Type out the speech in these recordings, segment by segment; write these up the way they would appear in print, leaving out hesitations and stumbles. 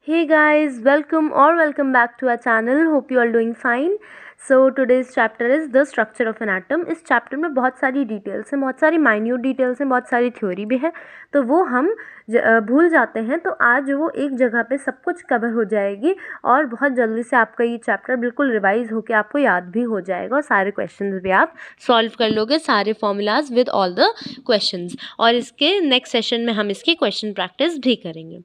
Hey guys, welcome back to our channel. Hope you all doing fine. So today's chapter is the structure of an atom. इस chapter में बहुत सारी details हैं, बहुत सारी minute details हैं, बहुत सारी थ्योरी भी है, तो वो हम भूल जाते हैं। तो आज वो एक जगह पे सब कुछ कवर हो जाएगी और बहुत जल्दी से आपका ये चैप्टर बिल्कुल रिवाइज होके आपको याद भी हो जाएगा और सारे क्वेश्चंस भी आप सॉल्व कर लोगे, सारे formulas with all the questions. और इसके नेक्स्ट सेशन में हम इसकी क्वेश्चन प्रैक्टिस भी करेंगे।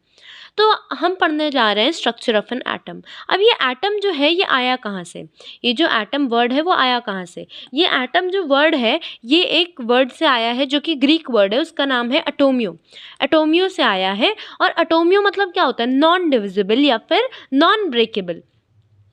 तो हम पढ़ने जा रहे हैं स्ट्रक्चर ऑफ एन एटम। अब ये एटम जो है ये आया कहाँ से? ये जो एटम वर्ड है वो आया कहाँ से? ये एटम जो वर्ड है ये एक वर्ड से आया है जो कि ग्रीक वर्ड है, उसका नाम है एटोमियो। एटोमियो से आया है। और एटोमियो मतलब क्या होता है? नॉन डिविजिबल या फिर नॉन ब्रेकेबल।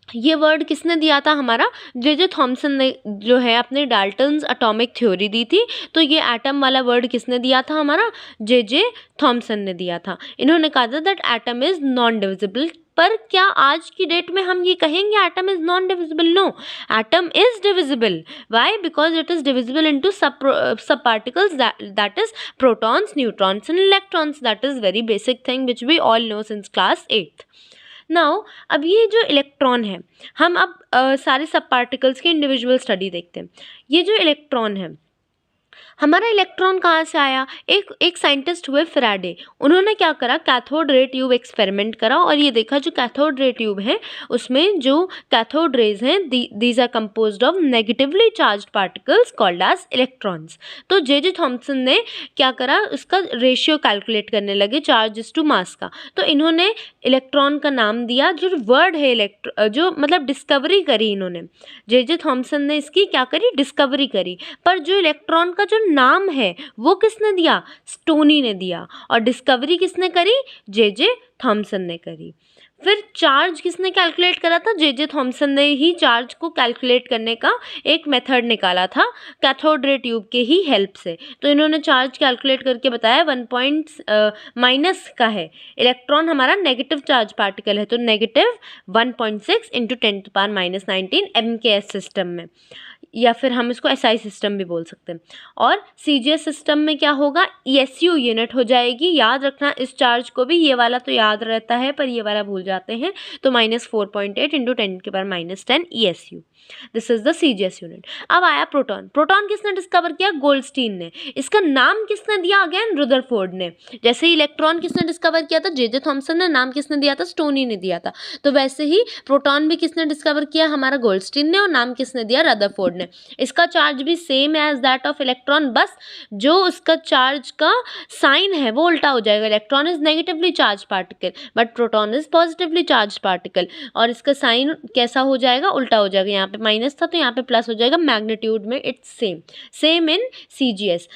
ये वर्ड किसने दिया था? हमारा जे थॉमसन ने जो है अपने डाल्टन्स एटॉमिक थ्योरी दी थी। तो ये एटम वाला वर्ड किसने दिया था? हमारा जे थॉमसन ने दिया था। इन्होंने कहा था that atom is non divisible. पर क्या आज की डेट में हम ये कहेंगे atom is non divisible? No, atom is divisible. Why? Because it is divisible into sub particles, that is protons, neutrons and electrons. That is very basic thing which we all know since class 8th। Now अब ये जो electron है, हम अब सारे सब particles की individual study देखते हैं। ये जो इलेक्ट्रॉन है, हमारा इलेक्ट्रॉन कहाँ से आया? एक साइंटिस्ट हुए फैराडे। उन्होंने क्या करा? कैथोड रे ट्यूब एक्सपेरिमेंट करा और ये देखा जो कैथोड रे ट्यूब है उसमें जो कैथोड रेज हैं these are composed of negatively charged particles called as electrons. तो जे थॉमसन ने क्या करा? उसका रेशियो कैलकुलेट करने लगे चार्ज टू मास का। तो इन्होंने इलेक्ट्रॉन का नाम दिया। जो वर्ड है जो मतलब डिस्कवरी करी इन्होंने, जे थॉमसन ने इसकी क्या करी? डिस्कवरी करी। पर जो इलेक्ट्रॉन का जो नाम है वो किसने दिया? स्टोनी ने दिया। और डिस्कवरी किसने करी? जे थॉमसन ने करी। फिर चार्ज किसने कैलकुलेट करा था? जे थॉमसन ने ही चार्ज को कैलकुलेट करने का एक मेथड निकाला था कैथोड रे ट्यूब के ही हेल्प से। तो इन्होंने चार्ज कैलकुलेट करके बताया 1 माइनस का है। इलेक्ट्रॉन हमारा नेगेटिव चार्ज पार्टिकल है, तो नेगेटिव 1.6 इंटू 10⁻⁹ MKS सिस्टम में, या फिर हम इसको SI सिस्टम भी बोल सकते हैं। और CGS सिस्टम में क्या होगा? ESU यूनिट हो जाएगी। याद रखना इस चार्ज को भी, ये वाला तो याद रहता है पर ये वाला भूल जाते हैं। तो -4.8 into 10⁻10 ESU, this is the CGS unit. अब आया प्रोटॉन। प्रोटॉन किसने डिस्कवर किया? गोल्डस्टीन ने। इसका नाम किसने दिया? अगेन रुदरफोर्ड ने। जैसे ही इलेक्ट्रॉन किसने डिस्कवर किया था? जे थॉमसन ने। नाम किसने दिया था? स्टोनी ने दिया था। तो वैसे ही प्रोटॉन भी किसने डिस्कवर किया? हमारा गोल्डस्टीन ने। और नाम किसने दिया? रदरफोर्ड ने। इसका चार्ज भी same as that of electron, बस जो उसका चार्ज का साइन है वो उल्टा हो जाएगा। Electron is negatively charge particle but proton is positively charge particle. और इसका साइन कैसा हो जाएगा? उल्टा हो जाएगा। यहाँ पे माइनस था तो यहाँ पे प्लस हो जाएगा। मैग्नीट्यूड में it's same in CGS।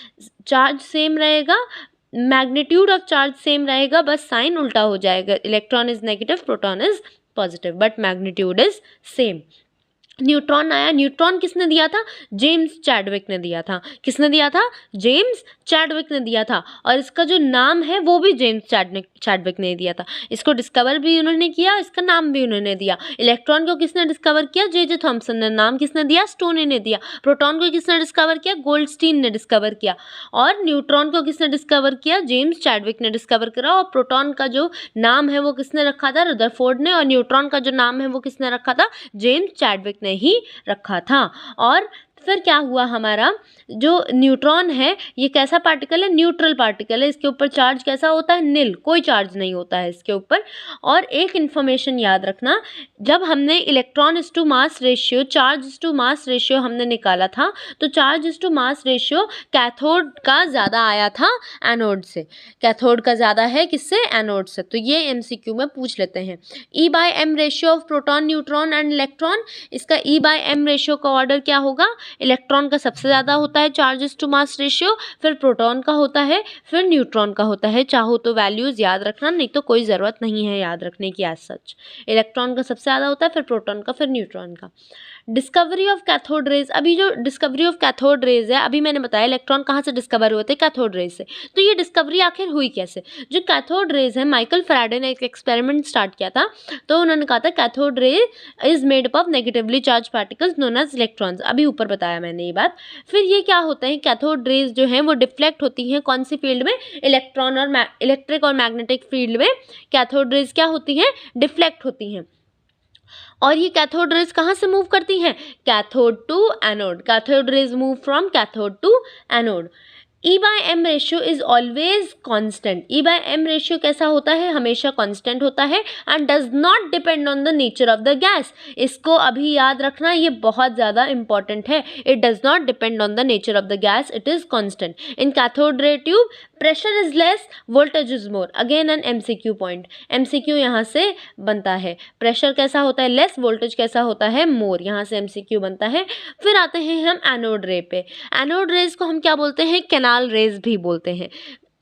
Charge same रहेगा, मैग्नीट्यूड ऑफ चार्ज सेम रहेगा, बस साइन उल्टा हो जाएगा। Electron is negative, proton is positive, but magnitude is same. Neutron आया। न्यूट्रॉन किसने दिया था? जेम्स चैडविक ने दिया था। किसने दिया था? जेम्स चैडविक ने दिया था। और इसका जो नाम है वो भी जेम्स चैडविक ने दिया था। इसको डिस्कवर भी उन्होंने किया, इसका नाम भी उन्होंने दिया। इलेक्ट्रॉन को किसने डिस्कवर किया? जे थॉमसन ने। नाम किसने दिया? स्टोनी ने दिया। प्रोटॉन को किसने डिस्कवर किया? गोल्डस्टीन ने डिस्कवर किया। और न्यूट्रॉन को किसने डिस्कवर किया? जेम्स चैडविक ने डिस्कवर करा। और प्रोटॉन का जो नाम है वो किसने रखा था? रदरफोर्ड ने। और न्यूट्रॉन का जो नाम है वो किसने रखा था? जेम्स चैडविक ने ही रखा था। और फिर क्या हुआ? हमारा जो न्यूट्रॉन है ये कैसा पार्टिकल है? न्यूट्रल पार्टिकल है। इसके ऊपर चार्ज कैसा होता है? निल, कोई चार्ज नहीं होता है इसके ऊपर। और एक इन्फॉर्मेशन याद रखना, जब हमने electron to mass ratio, charge to mass ratio हमने निकाला था, तो charge to mass ratio cathode का ज़्यादा आया था एनोड से। कैथोड का ज़्यादा है किससे? एनोड से। तो ये MCQ में पूछ लेते हैं। E/m ratio of proton, neutron and electron. इसका E/m रेशियो का ऑर्डर क्या होगा? इलेक्ट्रॉन का सबसे ज़्यादा होता है चार्जेस टू मास रेशियो, फिर प्रोटॉन का होता है, फिर न्यूट्रॉन का होता है। चाहो तो वैल्यूज़ याद रखना, नहीं तो कोई ज़रूरत नहीं है याद रखने की एज सच। इलेक्ट्रॉन का सबसे ज़्यादा होता है, फिर प्रोटॉन का, फिर न्यूट्रॉन का। डिस्कवरी ऑफ कैथोड रेज, अभी जो डिस्कवरी ऑफ कैथोड रेज है, अभी मैंने बताया इलेक्ट्रॉन कहाँ से डिस्कवर हुए थे, कैथोड रेज से। तो ये डिस्कवरी आखिर हुई कैसे? जो कैथोड रेज है, माइकल फैराडे ने एक एक्सपेरिमेंट स्टार्ट किया था, तो उन्होंने कहा था cathode ray is made up of negatively charge particles known as electrons, अभी ऊपर बताया मैंने ये बात। फिर ये क्या होता है, कैथोड रेज जो है वो डिफ्लेक्ट होती हैं कौन सी फील्ड में, इलेक्ट्रॉन और इलेक्ट्रिक और मैग्नेटिक फील्ड में कैथोड रेज क्या होती हैं, डिफ्लेक्ट होती हैं। और ये कैथोड रेज कहाँ से मूव करती हैं, cathode to anode, cathode rays move from cathode to anode. E/m ratio is always constant, E/m ratio कैसा होता है, हमेशा कांस्टेंट होता है, and does not depend on the nature of the gas. इसको अभी याद रखना, ये बहुत ज़्यादा इंपॉर्टेंट है। It does not depend on the nature of the gas, it is constant. In cathode ray tube pressure is less, voltage is more, again an MCQ point, MCQ यहाँ से बनता है। प्रेशर कैसा होता है, लेस, वोल्टेज कैसा होता है, मोर, यहाँ से MCQ बनता है। फिर आते हैं हम एनोड रे पे। एनोड रेज को हम क्या बोलते हैं, कैनाल रेज भी बोलते हैं।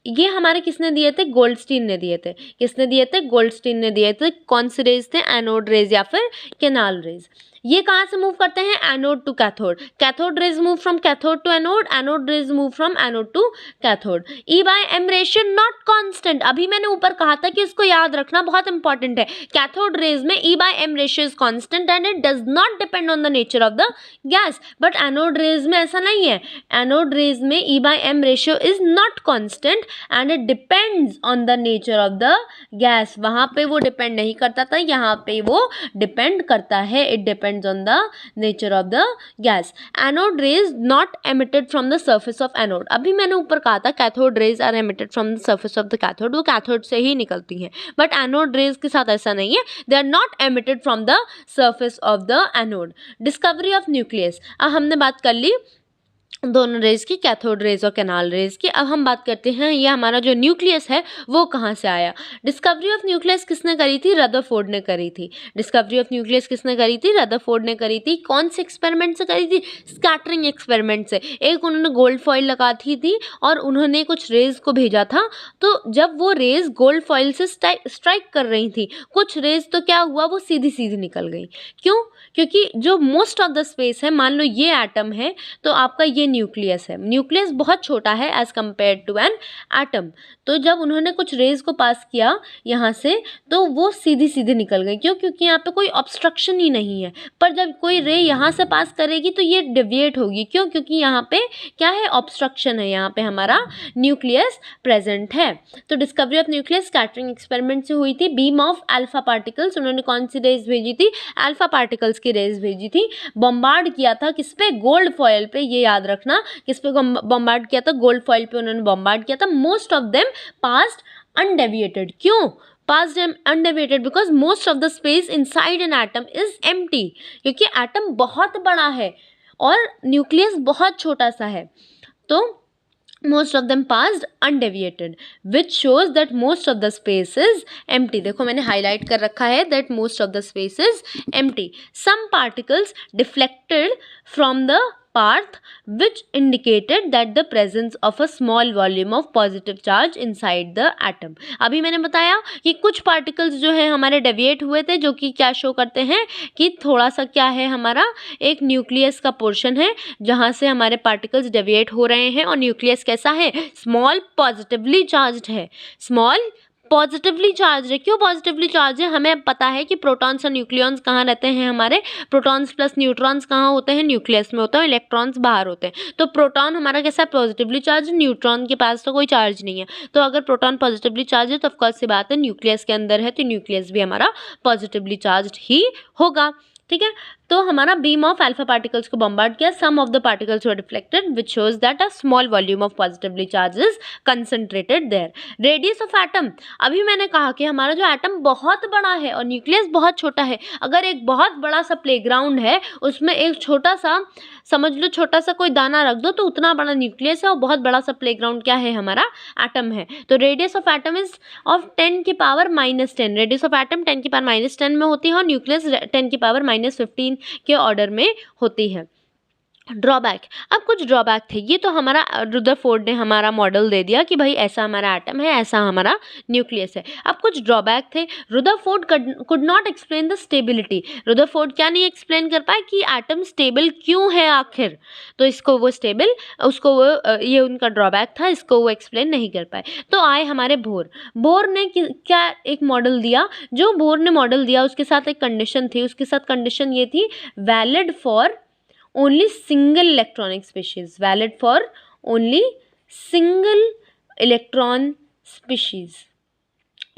ये हमारे किसने दिए थे, गोल्डस्टीन ने दिए थे। किसने दिए थे, गोल्डस्टीन ने दिए थे। कौन से रेज थे, एनोड रेज या फिर कैनाल रेज। ये कहाँ से मूव करते हैं, anode to cathode. Cathode rays move from cathode to anode, anode rays move from anode to cathode. E/m ratio not constant, अभी मैंने ऊपर कहा था कि इसको याद रखना बहुत इंपॉर्टेंट है। कैथोड रेज में E/m ratio is constant and it does not depend on the nature of the gas, but anode rays में ऐसा नहीं है। एनोड रेज में E/m ratio is not constant and it depends on the nature of the gas. वहाँ पे वो depend नहीं करता था, यहाँ पे वो डिपेंड करता है। It depends on the nature of the gas. Anode rays not emitted from the surface of anode. अभी मैंने ऊपर कहा था cathode rays are emitted from the surface of the cathode, वो cathode से ही निकलती हैं, but anode rays के साथ ऐसा नहीं है, they are not emitted from the surface of the anode. Discovery of nucleus, अब हमने बात कर ली दोनों रेज की, कैथोड रेज और कैनाल रेज की। अब हम बात करते हैं ये हमारा जो न्यूक्लियस है वो कहाँ से आया। डिस्कवरी ऑफ न्यूक्लियस किसने करी थी, रदरफोर्ड ने करी थी। डिस्कवरी ऑफ न्यूक्लियस किसने करी थी, रदरफोर्ड ने करी थी। कौन से एक्सपेरिमेंट से करी थी, स्कैटरिंग एक्सपेरिमेंट से। एक उन्होंने गोल्ड फॉइल लगा थी और उन्होंने कुछ रेज को भेजा था, तो जब वो रेज गोल्ड फॉइल से स्ट्राइक कर रही थी, कुछ रेज तो क्या हुआ, वो सीधी सीधी निकल गई। क्यों, क्योंकि जो मोस्ट ऑफ द स्पेस है, मान लो ये एटम है तो आपका ये न्यूक्लियस है, न्यूक्लियस बहुत छोटा है as compare to an atom. तो जब उन्होंने कुछ रेज को पास किया यहाँ से, तो वो सीधी सीधी निकल गई। क्यों, क्योंकि यहाँ पे कोई ऑब्स्ट्रक्शन ही नहीं है। पर जब कोई रे यहाँ से पास करेगी तो ये डिविएट होगी। क्यों, क्योंकि यहाँ पे क्या है, ऑब्स्ट्रक्शन है, यहाँ पे हमारा न्यूक्लियस प्रेजेंट है। तो discovery of nucleus scattering experiment से हुई थी। बीम ऑफ अल्फा पार्टिकल्स, उन्होंने कौन सी रेज भेजी थी, अल्फा पार्टिकल्स की रेज भेजी थी। बॉम्बार्ड किया था किस पे, गोल्ड फॉइल पे, ये याद रखना, किस पे बॉम्बार्ड किया था, गोल्ड फॉइल पे उन्होंने बॉम्बार्ड किया था। Most of them passed undeviated. क्यों passed undeviated, because most of the space inside an atom is empty, क्योंकि एटम बहुत बड़ा है और न्यूक्लियस बहुत छोटा सा है। तो most of them passed undeviated, which shows that most of the space is empty. देखो मैंने highlight कर रखा है that most of the space is empty. Some particles deflected from the path which indicated that the presence of a small volume of positive charge inside the atom. अभी मैंने बताया कि कुछ पार्टिकल्स जो है हमारे डेविएट हुए थे, जो कि क्या शो करते हैं कि थोड़ा सा क्या है, हमारा एक न्यूक्लियस का पोर्शन है जहाँ से हमारे पार्टिकल्स डेविएट हो रहे हैं। और न्यूक्लियस कैसा है, स्मॉल पॉजिटिवली चार्ज्ड है, स्मॉल पॉजिटिवली चार्ज है। क्यों पॉजिटिवली चार्ज है, हमें पता है कि प्रोटॉन्स और न्यूक्लियॉन्स कहाँ रहते हैं, हमारे प्रोटॉन्स प्लस न्यूट्रॉन्स कहाँ होते हैं, न्यूक्लियस में होते हैं, इलेक्ट्रॉन्स बाहर होते हैं। तो प्रोटॉन हमारा कैसा पॉजिटिवली चार्ज, न्यूट्रॉन के पास तो कोई चार्ज नहीं है। तो अगर प्रोटॉन पॉजिटिवली चार्ज है तो ऑफकोर्स सी बात है न्यूक्लियस के अंदर है, तो न्यूक्लियस भी हमारा पॉजिटिवली चार्ज ही होगा। ठीक है, तो हमारा बीम ऑफ अल्फा पार्टिकल्स को बॉम्बार्ड किया, some of the particles were deflected which shows that a small volume of positively charge is concentrated there. Radius of atom, अभी मैंने कहा कि हमारा जो एटम बहुत बड़ा है और न्यूक्लियस बहुत छोटा है। अगर एक बहुत बड़ा सा प्लेग्राउंड है, उसमें एक छोटा सा, समझ लो छोटा सा कोई दाना रख दो तो उतना बड़ा न्यूक्लियस है, और बहुत बड़ा सा प्लेग्राउंड क्या है, हमारा एटम है। तो radius of atom is of 10 की पावर -10, रेडियस ऑफ एटम 10 की पावर -10 में होती है और न्यूक्लियस 10 की पावर -15 के ऑर्डर में होती है। ड्रॉबैक, अब कुछ ड्रॉबैक थे। ये तो हमारा रुदरफोर्ड ने हमारा मॉडल दे दिया कि भाई ऐसा हमारा एटम है, ऐसा हमारा न्यूक्लियस है। अब कुछ ड्रॉबैक थे। Rutherford could not explain the stability. Rutherford क्या नहीं एक्सप्लेन कर पाए कि एटम स्टेबल क्यों है आखिर, तो इसको वो स्टेबल, उसको वो ये उनका ड्रॉबैक था, इसको वो एक्सप्लेन नहीं कर पाए। तो आए हमारे बोर। बोर ने क्या एक मॉडल दिया, जो बोर ने मॉडल दिया उसके साथ एक कंडीशन थी, उसके साथ कंडीशन ये थी, valid for only single electronic species, valid for only single electron species,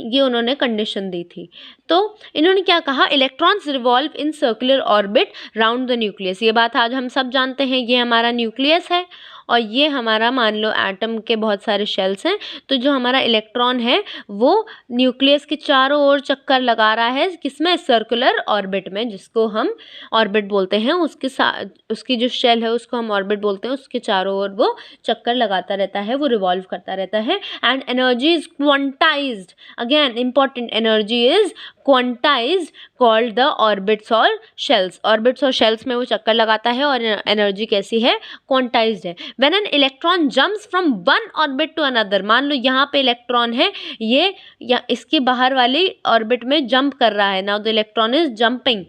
ये उन्होंने कंडीशन दी थी। तो इन्होंने क्या कहा, electrons revolve in circular orbit round the nucleus. ये बात आज हम सब जानते हैं, ये हमारा न्यूक्लियस है और ये हमारा, मान लो एटम के बहुत सारे शेल्स हैं, तो जो हमारा इलेक्ट्रॉन है वो न्यूक्लियस के चारों ओर चक्कर लगा रहा है, किसमें, सर्कुलर ऑर्बिट में, जिसको हम ऑर्बिट बोलते हैं। उसके साथ उसकी जो शेल है उसको हम ऑर्बिट बोलते हैं, उसके चारों ओर वो चक्कर लगाता रहता है, वो रिवॉल्व करता रहता है। And energy is quantized, again important, energy is quantized called the orbits और शेल्स। ऑर्बिट्स और शेल्स में वो चक्कर लगाता है और एनर्जी कैसी है, क्वांटाइज्ड है। When an electron jumps from one orbit to another, मान लो यहाँ पे इलेक्ट्रॉन है, ये या इसके बाहर वाली ऑर्बिट में जंप कर रहा है, now the electron is jumping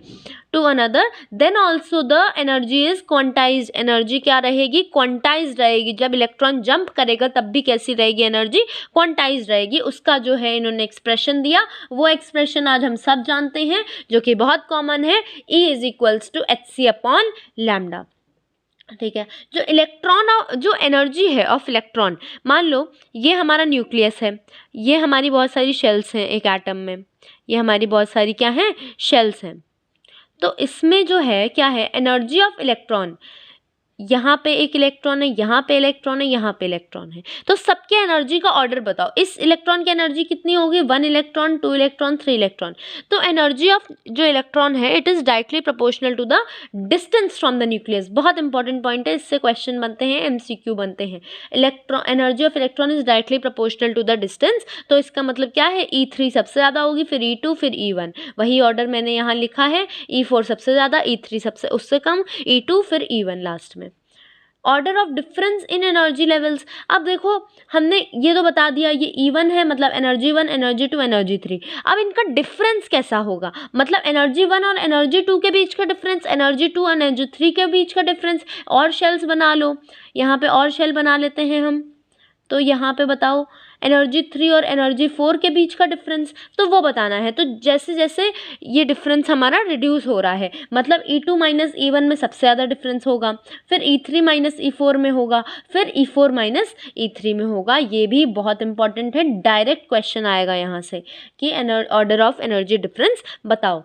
to another, then also the energy is quantized. Energy क्या रहेगी, क्वांटाइज्ड रहेगी। जब इलेक्ट्रॉन जंप करेगा तब भी कैसी रहेगी, एनर्जी क्वांटाइज्ड रहेगी। उसका जो है इन्होंने एक्सप्रेशन दिया, वो एक्सप्रेशन आज हम सब जानते हैं, जो कि बहुत कॉमन है, E is equals to hc upon lambda. ठीक है, जो इलेक्ट्रॉन, जो एनर्जी है ऑफ इलेक्ट्रॉन, मान लो ये हमारा न्यूक्लियस है, ये हमारी बहुत सारी शेल्स हैं एक एटम में, ये हमारी बहुत सारी क्या हैं, शेल्स हैं। तो इसमें जो है क्या है, एनर्जी ऑफ इलेक्ट्रॉन, यहाँ पे एक इलेक्ट्रॉन है, यहाँ पे इलेक्ट्रॉन है, यहाँ पे इलेक्ट्रॉन है, तो सबके एनर्जी का ऑर्डर बताओ। इस इलेक्ट्रॉन की एनर्जी कितनी होगी, 1 इलेक्ट्रॉन, 2 इलेक्ट्रॉन, 3 इलेक्ट्रॉन। तो एनर्जी ऑफ जो इलेक्ट्रॉन है it is directly proportional to the distance from the nucleus. बहुत इंपॉर्टेंट पॉइंट है, इससे क्वेश्चन बनते हैं, MCQ बनते हैं। Electron, energy of electron is directly proportional to the distance, तो इसका मतलब क्या है, E3 सबसे ज़्यादा होगी, फिर E2, फिर E1। वही ऑर्डर मैंने यहाँ लिखा है, E4 सबसे ज़्यादा, E3 सबसे उससे कम, E2, फिर E1 लास्ट में। Order of difference in energy levels, अब देखो हमने ये तो बता दिया, ये E1 है, मतलब एनर्जी 1, एनर्जी 2, एनर्जी 3। अब इनका डिफरेंस कैसा होगा, मतलब एनर्जी 1 और एनर्जी 2 के बीच का डिफरेंस, एनर्जी 2 और एनर्जी 3 के बीच का डिफरेंस, और शेल्स बना लो, यहाँ पे और शेल बना लेते हैं हम, तो यहाँ पे बताओ एनर्जी 3 और एनर्जी 4 के बीच का डिफरेंस, तो वो बताना है। तो जैसे जैसे ये डिफरेंस हमारा रिड्यूस हो रहा है, मतलब E2 माइनस E1 में सबसे ज़्यादा डिफरेंस होगा, फिर E3 माइनस E4 में होगा, फिर E4 माइनस E3 में होगा। ये भी बहुत इंपॉर्टेंट है, डायरेक्ट क्वेश्चन आएगा यहाँ से कि ऑर्डर ऑफ एनर्जी डिफरेंस बताओ।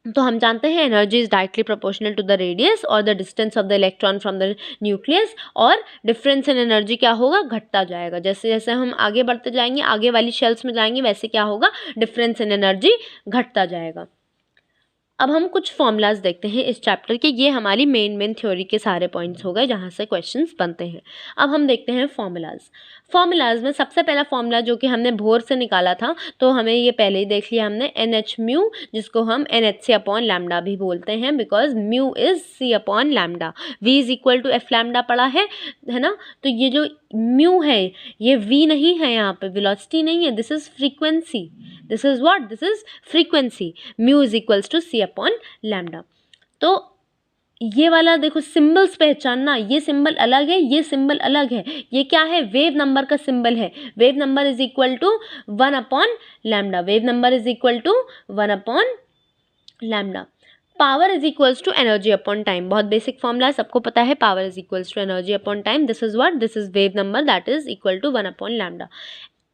तो हम जानते हैं energy is directly proportional to the radius और the distance of the electron from the nucleus, और डिफरेंस इन एनर्जी क्या होगा, घटता जाएगा। जैसे जैसे हम आगे बढ़ते जाएंगे, आगे वाली शेल्स में जाएंगे, वैसे क्या होगा, डिफरेंस इन एनर्जी घटता जाएगा। अब हम कुछ फॉर्मूलाज देखते हैं इस चैप्टर के, ये हमारी मेन थ्योरी के सारे पॉइंट्स हो गए जहाँ से क्वेश्चंस बनते हैं। अब हम देखते हैं फॉर्मूलाज में सबसे पहला फॉर्मूला जो कि हमने बोर से निकाला था, तो हमें ये पहले ही देख लिया हमने, NH म्यू, जिसको हम NHC अपॉन लैम्डा भी बोलते हैं, because mu is C upon lambda. V is equal to F lambda पड़ा है ना, तो ये जो म्यू है ये V नहीं है, यहाँ पे वेलोसिटी नहीं है, this is frequency, this is what, this is frequency. Mu is equals to C upon lambda. तो ये वाला देखो सिंबल्स पहचानना, ये सिंबल अलग है, ये सिंबल अलग है, ये क्या है, वेव नंबर का सिंबल है। Wave number is equal to 1 upon lambda, wave number is equal to 1 upon lambda. Power is equals to energy upon time, बहुत बेसिक फॉर्मूला है, सबको पता है, power is equals to energy upon time, this is what, this is wave number that is equal to 1 upon lambda.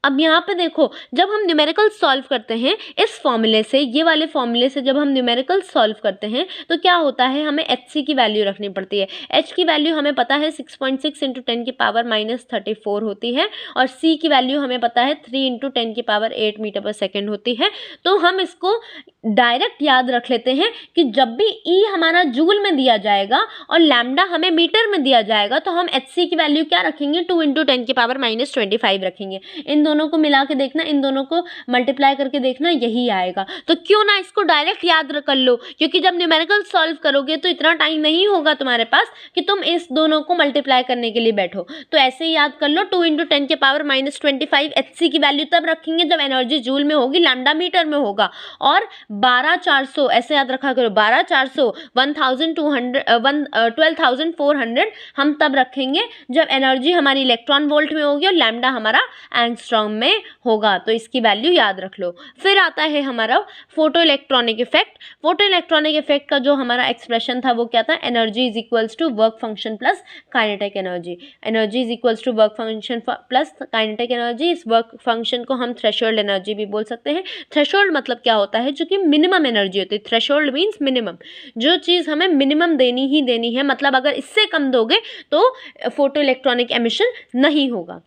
अब यहाँ पे देखो, जब हम न्यूमेरिकल सॉल्व करते हैं इस फॉर्मूले से, ये वाले फॉर्मूले से जब हम न्यूमेरिकल सॉल्व करते हैं तो क्या होता है, हमें HC की वैल्यू रखनी पड़ती है। H की वैल्यू हमें पता है 6.6 इंटू 10 की पावर माइनस 34 होती है, और C की वैल्यू हमें पता है 3 इंटू 10 की पावर 8 मीटर पर सेकेंड होती है। तो हम इसको डायरेक्ट याद रख लेते हैं कि जब भी E हमारा जूल में दिया जाएगा और लैम्डा हमें मीटर में दिया जाएगा, तो हम HC की वैल्यू क्या रखेंगे, 2 इंटू 10 की पावर माइनस 25 रखेंगे। इन दोनों को मिला के देखना, इन दोनों को मल्टीप्लाई करके देखना, यही आएगा। तो क्यों ना इसको डायरेक्ट याद कर लो, क्योंकि जब न्यूमेरिकल सॉल्व करोगे तो इतना टाइम नहीं होगा तुम्हारे पास कि तुम इस दोनों को मल्टीप्लाई करने के लिए बैठो। तो ऐसे ही याद कर लो, 2 × 10⁻⁻25 Hc की वैल्यू तब रखेंगे जब एनर्जी जूल में होगी, लैम्डा मीटर में होगा। और 12400 ऐसे याद रखा करो, 12400 12400 हम तब रखेंगे जब एनर्जी हमारी इलेक्ट्रॉन वोल्ट में होगी और लैम्डा हमारा एंगस्ट्रॉम में होगा। तो इसकी वैल्यू याद रख लो। फिर आता है हमारा photo electronic effect. Photo electronic effect का जो हमारा एक्सप्रेशन था वो क्या था, energy is equals to work function plus kinetic energy. Energy is equals to work function plus kinetic energy. इस वर्क फंक्शन को हम थ्रेशोल्ड एनर्जी भी बोल सकते हैं। थ्रेशोल्ड मतलब क्या होता है, जो कि मिनिमम एनर्जी होती है। थ्रेशोल्ड मीन्स मिनिमम, जो चीज़ हमें मिनिमम देनी ही देनी है, मतलब अगर इससे कम दोगे तो फोटो इलेक्ट्रॉनिक एमिशन नहीं होगा।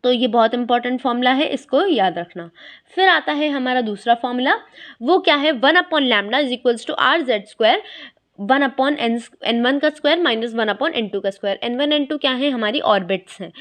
तो ये बहुत इंपॉर्टेंट फॉर्मूला है, इसको याद रखना। फिर आता है हमारा दूसरा फॉर्मूला, वो क्या है, 1/λ is equals to RZ², 1/n1 का स्क्वायर माइनस 1/n2 का स्क्वायर। n1 n2 क्या है, हमारी ऑर्बिट्स हैं,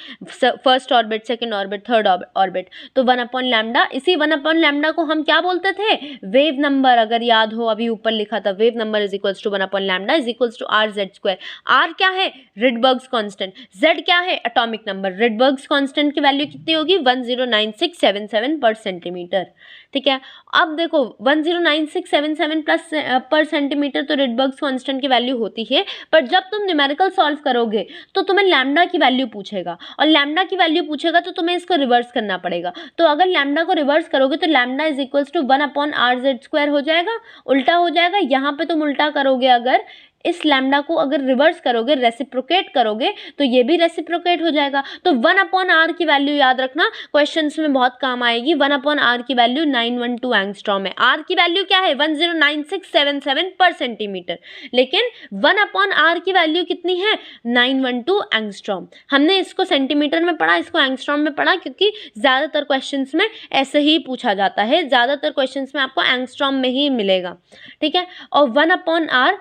first orbit, second orbit, third orbit. तो 1/λ, इसी 1/λ को हम क्या बोलते थे, वेव नंबर। अगर याद हो अभी ऊपर लिखा था, wave number is equals to 1/λ is equals to RZ²। R क्या है, रिडबर्ग्स कांस्टेंट। Z क्या है, एटॉमिक नंबर। रिडबर्ग्स कांस्टेंट की वैल्यू कितनी होगी, 109677 पर सेंटीमीटर। ठीक है, अब देखो 109677 प्लस पर सेंटीमीटर तो रिडबर्ग्स कांस्टेंट की वैल्यू होती है, पर जब तुम न्यूमेरिकल सॉल्व करोगे तो तुम्हें लैम्डा की वैल्यू पूछेगा, और लैम्डा की वैल्यू पूछेगा तो तुम्हें इसको रिवर्स करना पड़ेगा। तो अगर लैम्डा को रिवर्स करोगे तो lambda is equals to 1/RZ² हो जाएगा, उल्टा हो जाएगा। यहाँ पे तुम उल्टा करोगे, अगर इस लैम्डा को अगर रिवर्स करोगे, रेसिप्रोकेट करोगे, तो ये भी रेसिप्रोकेट हो जाएगा। तो 1/r की वैल्यू याद रखना, क्वेश्चंस में बहुत काम आएगी। 1/r की वैल्यू 912 एंगस्ट्रॉम है। r की वैल्यू क्या है, 109677 पर सेंटीमीटर, लेकिन 1/r की वैल्यू कितनी है, 912 एंगस्ट्रॉम। हमने इसको सेंटीमीटर में पढ़ा, इसको एंगस्ट्रॉम में पढ़ा, क्योंकि ज़्यादातर क्वेश्चंस में ऐसे ही पूछा जाता है, ज़्यादातर क्वेश्चंस में आपको एंगस्ट्रॉम में ही मिलेगा। ठीक है, और 1/r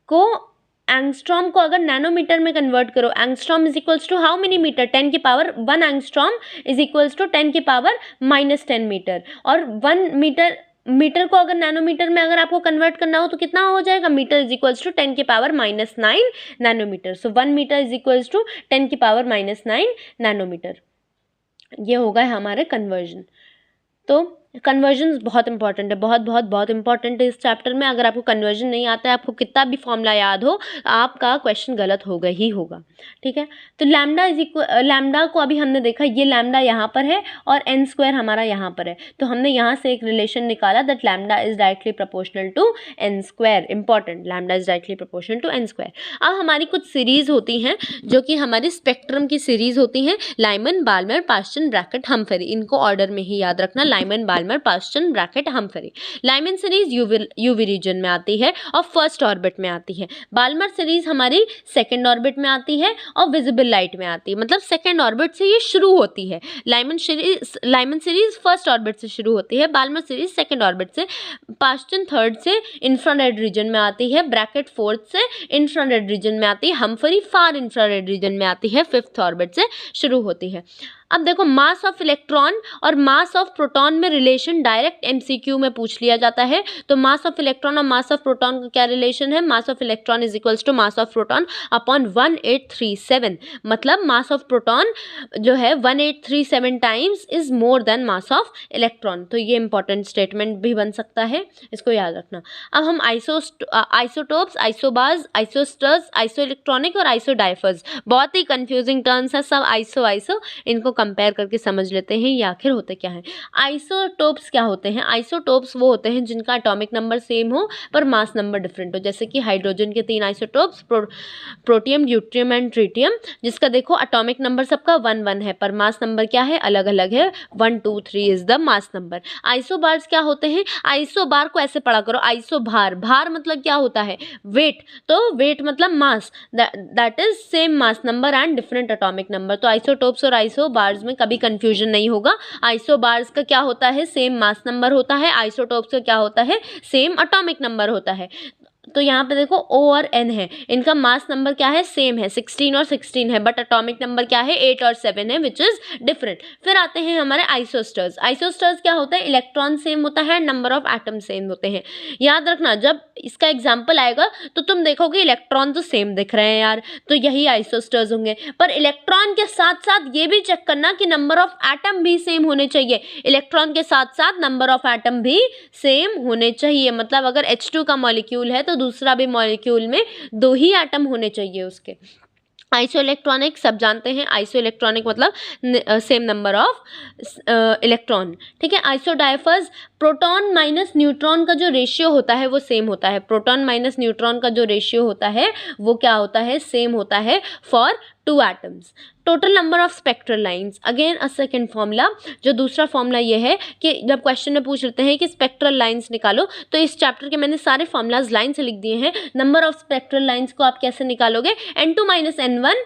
को एंगस्ट्रॉम को अगर नैनोमीटर में कन्वर्ट करो, angstrom is equals to how many metre, 10 की power 1 angstrom is equals to 10 की पावर -10 मीटर। और 1 मीटर को अगर नैनोमीटर में अगर आपको कन्वर्ट करना हो तो कितना हो जाएगा, मीटर इज इक्वल्स टू 10 की power -9 nanometre. So 1 metre is equals to 10 की पावर -9 नैनोमीटर। ये होगा हमारे कन्वर्जन। तो कन्वर्जन बहुत इंपॉर्टेंट है, बहुत बहुत बहुत इंपॉर्टेंट है इस चैप्टर में। अगर आपको कन्वर्जन नहीं आता है, आपको कितना भी फॉर्मूला याद हो, आपका क्वेश्चन गलत होगा ही होगा। ठीक है, तो लैम्डा इज इक्वल, लैम्डा को अभी हमने देखा, ये लैम्डा यहाँ पर है और n² हमारा यहाँ पर है, तो हमने यहाँ से एक रिलेशन निकाला that lambda is directly proportional to n²। Important, lambda is directly proportional to n²। अब हमारी कुछ सीरीज होती हैं जो कि हमारी स्पेक्ट्रम की सीरीज होती हैं, Lyman, Balmer, Paschen, Bracket, Humphrey. इनको ऑर्डर में ही याद रखना, Lyman, Balmer, Paschen, Bracket, Humphrey. Lyman series UV region में आती है और फर्स्ट ऑर्बिट में आती है। बाल्मर सीरीज हमारी सेकंड ऑर्बिट में आती है और विजिबल लाइट में आती है, मतलब सेकंड ऑर्बिट से ये शुरू होती है। लाइमन सीरीज फर्स्ट ऑर्बिट से शुरू होती है, बाल्मर सीरीज सेकंड ऑर्बिट से, पास्टन थर्ड से इंफ्रारेड रीजन में आती है, ब्रैकेट फोर्थ से इंफ्रारेड रीजन में आती है, हम्फरी फार इंफ्रारेड रीजन में आती है, फिफ्थ ऑर्बिट से शुरू होती है। अब देखो, मास ऑफ इलेक्ट्रॉन और मास ऑफ प्रोटॉन में रिलेशन डायरेक्ट MCQ में पूछ लिया जाता है। तो मास ऑफ इलेक्ट्रॉन और मास ऑफ प्रोटॉन का क्या रिलेशन है, mass of electron is equals to mass of proton upon 1837। मतलब मास ऑफ प्रोटॉन जो है 1837 times is more than mass of electron. तो ये इंपॉर्टेंट स्टेटमेंट भी बन सकता है, इसको याद रखना। अब हम आइसोटोप्स, आइसोबार्स, आइसोस्टर्स, आइसो इलेक्ट्रॉनिक और आइसोडाइफर्स, बहुत ही कंफ्यूजिंग टर्म्स है सब, आइसो इनको कंपेयर करके समझ लेते हैं ये आखिर होते क्या है। आइसोटोप्स क्या होते हैं, आइसोटोप्स वो होते हैं जिनका एटॉमिक नंबर सेम हो पर मास नंबर डिफरेंट हो, जैसे कि हाइड्रोजन के 3 isotopes, protium, deuterium and tritium, जिसका देखो एटॉमिक नंबर सबका 1 है पर मास नंबर क्या है, अलग अलग है, 1 2 3 is the mass number. Isobars क्या होते हैं, आइसोबार को ऐसे पढ़ा करो, आइसोभार, भार मतलब क्या होता है, वेट, तो वेट मतलब mass, that is same mass number and different atomic number. तो आइसोटोप्स और आइसोबार्स में कभी कंफ्यूजन नहीं होगा। आइसोबार्स का क्या होता है, सेम मास नंबर होता है, आइसोटोप्स का क्या होता है, सेम एटॉमिक नंबर होता है। तो यहाँ पे देखो O और N है, इनका मास नंबर क्या है, सेम है, 16 और 16 है, बट एटॉमिक नंबर क्या है, 8 और 7 है, विच इज डिफरेंट। फिर आते हैं हमारे आइसोस्टर्स। आइसोस्टर्स क्या होता है, इलेक्ट्रॉन सेम होता है, नंबर ऑफ एटम सेम होते हैं। याद रखना जब इसका एग्जाम्पल आएगा तो तुम देखोगे इलेक्ट्रॉन तो सेम दिख रहे हैं यार, तो यही आइसोस्टर्स होंगे। पर इलेक्ट्रॉन के साथ साथ ये भी चेक करना कि नंबर ऑफ एटम भी सेम होने चाहिए, इलेक्ट्रॉन के साथ साथ नंबर ऑफ एटम भी सेम होने चाहिए। मतलब अगर H2 का मॉलिक्यूल है तो दूसरा भी मॉलिक्यूल में 2 ही एटम होने चाहिए उसके। आइसो इलेक्ट्रॉनिक सब जानते हैं, आइसो इलेक्ट्रॉनिक मतलब सेम नंबर ऑफ इलेक्ट्रॉन, ठीक है। Iso diapers, proton minus neutron का जो रेशियो होता है वो सेम होता है, प्रोटॉन माइनस न्यूट्रॉन का जो रेशियो होता है वो क्या होता है, सेम होता है for 2 atoms. Total number of spectral lines, again a second formula. जो दूसरा फॉर्मूला ये है कि जब क्वेश्चन में पूछ लेते हैं कि स्पेक्ट्रल लाइंस निकालो, तो इस चैप्टर के मैंने सारे फॉर्मूलाज लाइन से लिख दिए हैं। नंबर ऑफ स्पेक्ट्रल लाइंस को आप कैसे निकालोगे, n2 माइनस n1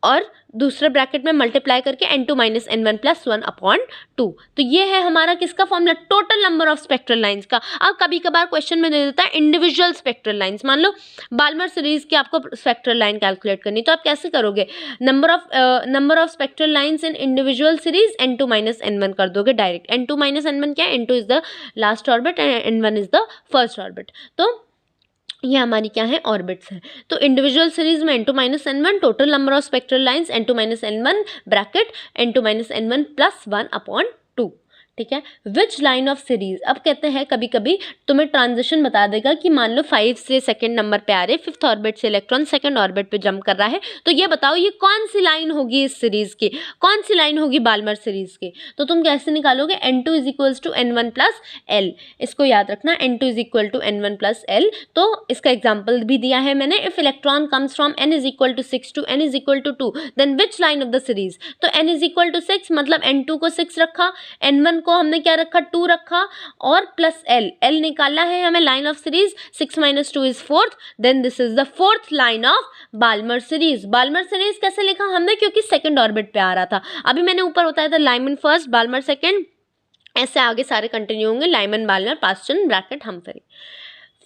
और दूसरे ब्रैकेट में मल्टीप्लाई करके n2 minus n1 plus 1 upon 2। तो ये है हमारा किसका formula, total number of spectral lines का। अब कभी कभार क्वेश्चन में दे देता है इंडिविजुअल स्पेक्ट्रल लाइंस, मान लो बाल्मर सीरीज की आपको स्पेक्ट्रल लाइन कैलकुलेट करनी, तो आप कैसे करोगे, number of spectral lines in individual series n2 minus n1 कर दोगे डायरेक्ट। n2 माइनस n1 क्या है, n2 is the last orbit and n1 is the first orbit. तो ये हमारी क्या है, ऑर्बिट्स है। तो इंडिविजुअल सीरीज में n2 minus n1, total number of spectral lines n2 minus n1 bracket n2 minus n1 plus 1 upon 2, ठीक है। विच लाइन ऑफ सीरीज, अब कहते हैं कभी कभी तुम्हें ट्रांजिशन बता देगा कि मान लो 5 से सेकंड नंबर पे आ रहे, 5th ऑर्बिट से इलेक्ट्रॉन सेकंड ऑर्बिट पे जंप कर रहा है, तो ये बताओ ये कौन सी लाइन होगी इस सीरीज की, कौन सी लाइन होगी बाल्मर सीरीज की। तो तुम कैसे निकालोगे, n2 is equals to n1 plus l, इसको याद रखना, n2 is equal to n1 plus l। तो इसका एग्जाम्पल भी दिया है मैंने, if electron comes from n is equal to 6 to n is equal to 2 then which line of the series. तो n इज इक्वल टू 6 मतलब n2 को 6 रखा, n1 को हमने क्या रखा, 2 रखा, और प्लस l निकाला है हमें line of series, 6 minus 2 is 4th, then this is the 4th line of Balmer series. Balmer series कैसे लिखा हमने, क्योंकि सेकंड ऑर्बिट पे आ रहा था। अभी मैंने ऊपर बताया था लाइमन फर्स्ट, बाल्मर सेकंड, ऐसे आगे सारे कंटिन्यू होंगे, Lyman, Balmer, Paschen, Brackett, Humphrey.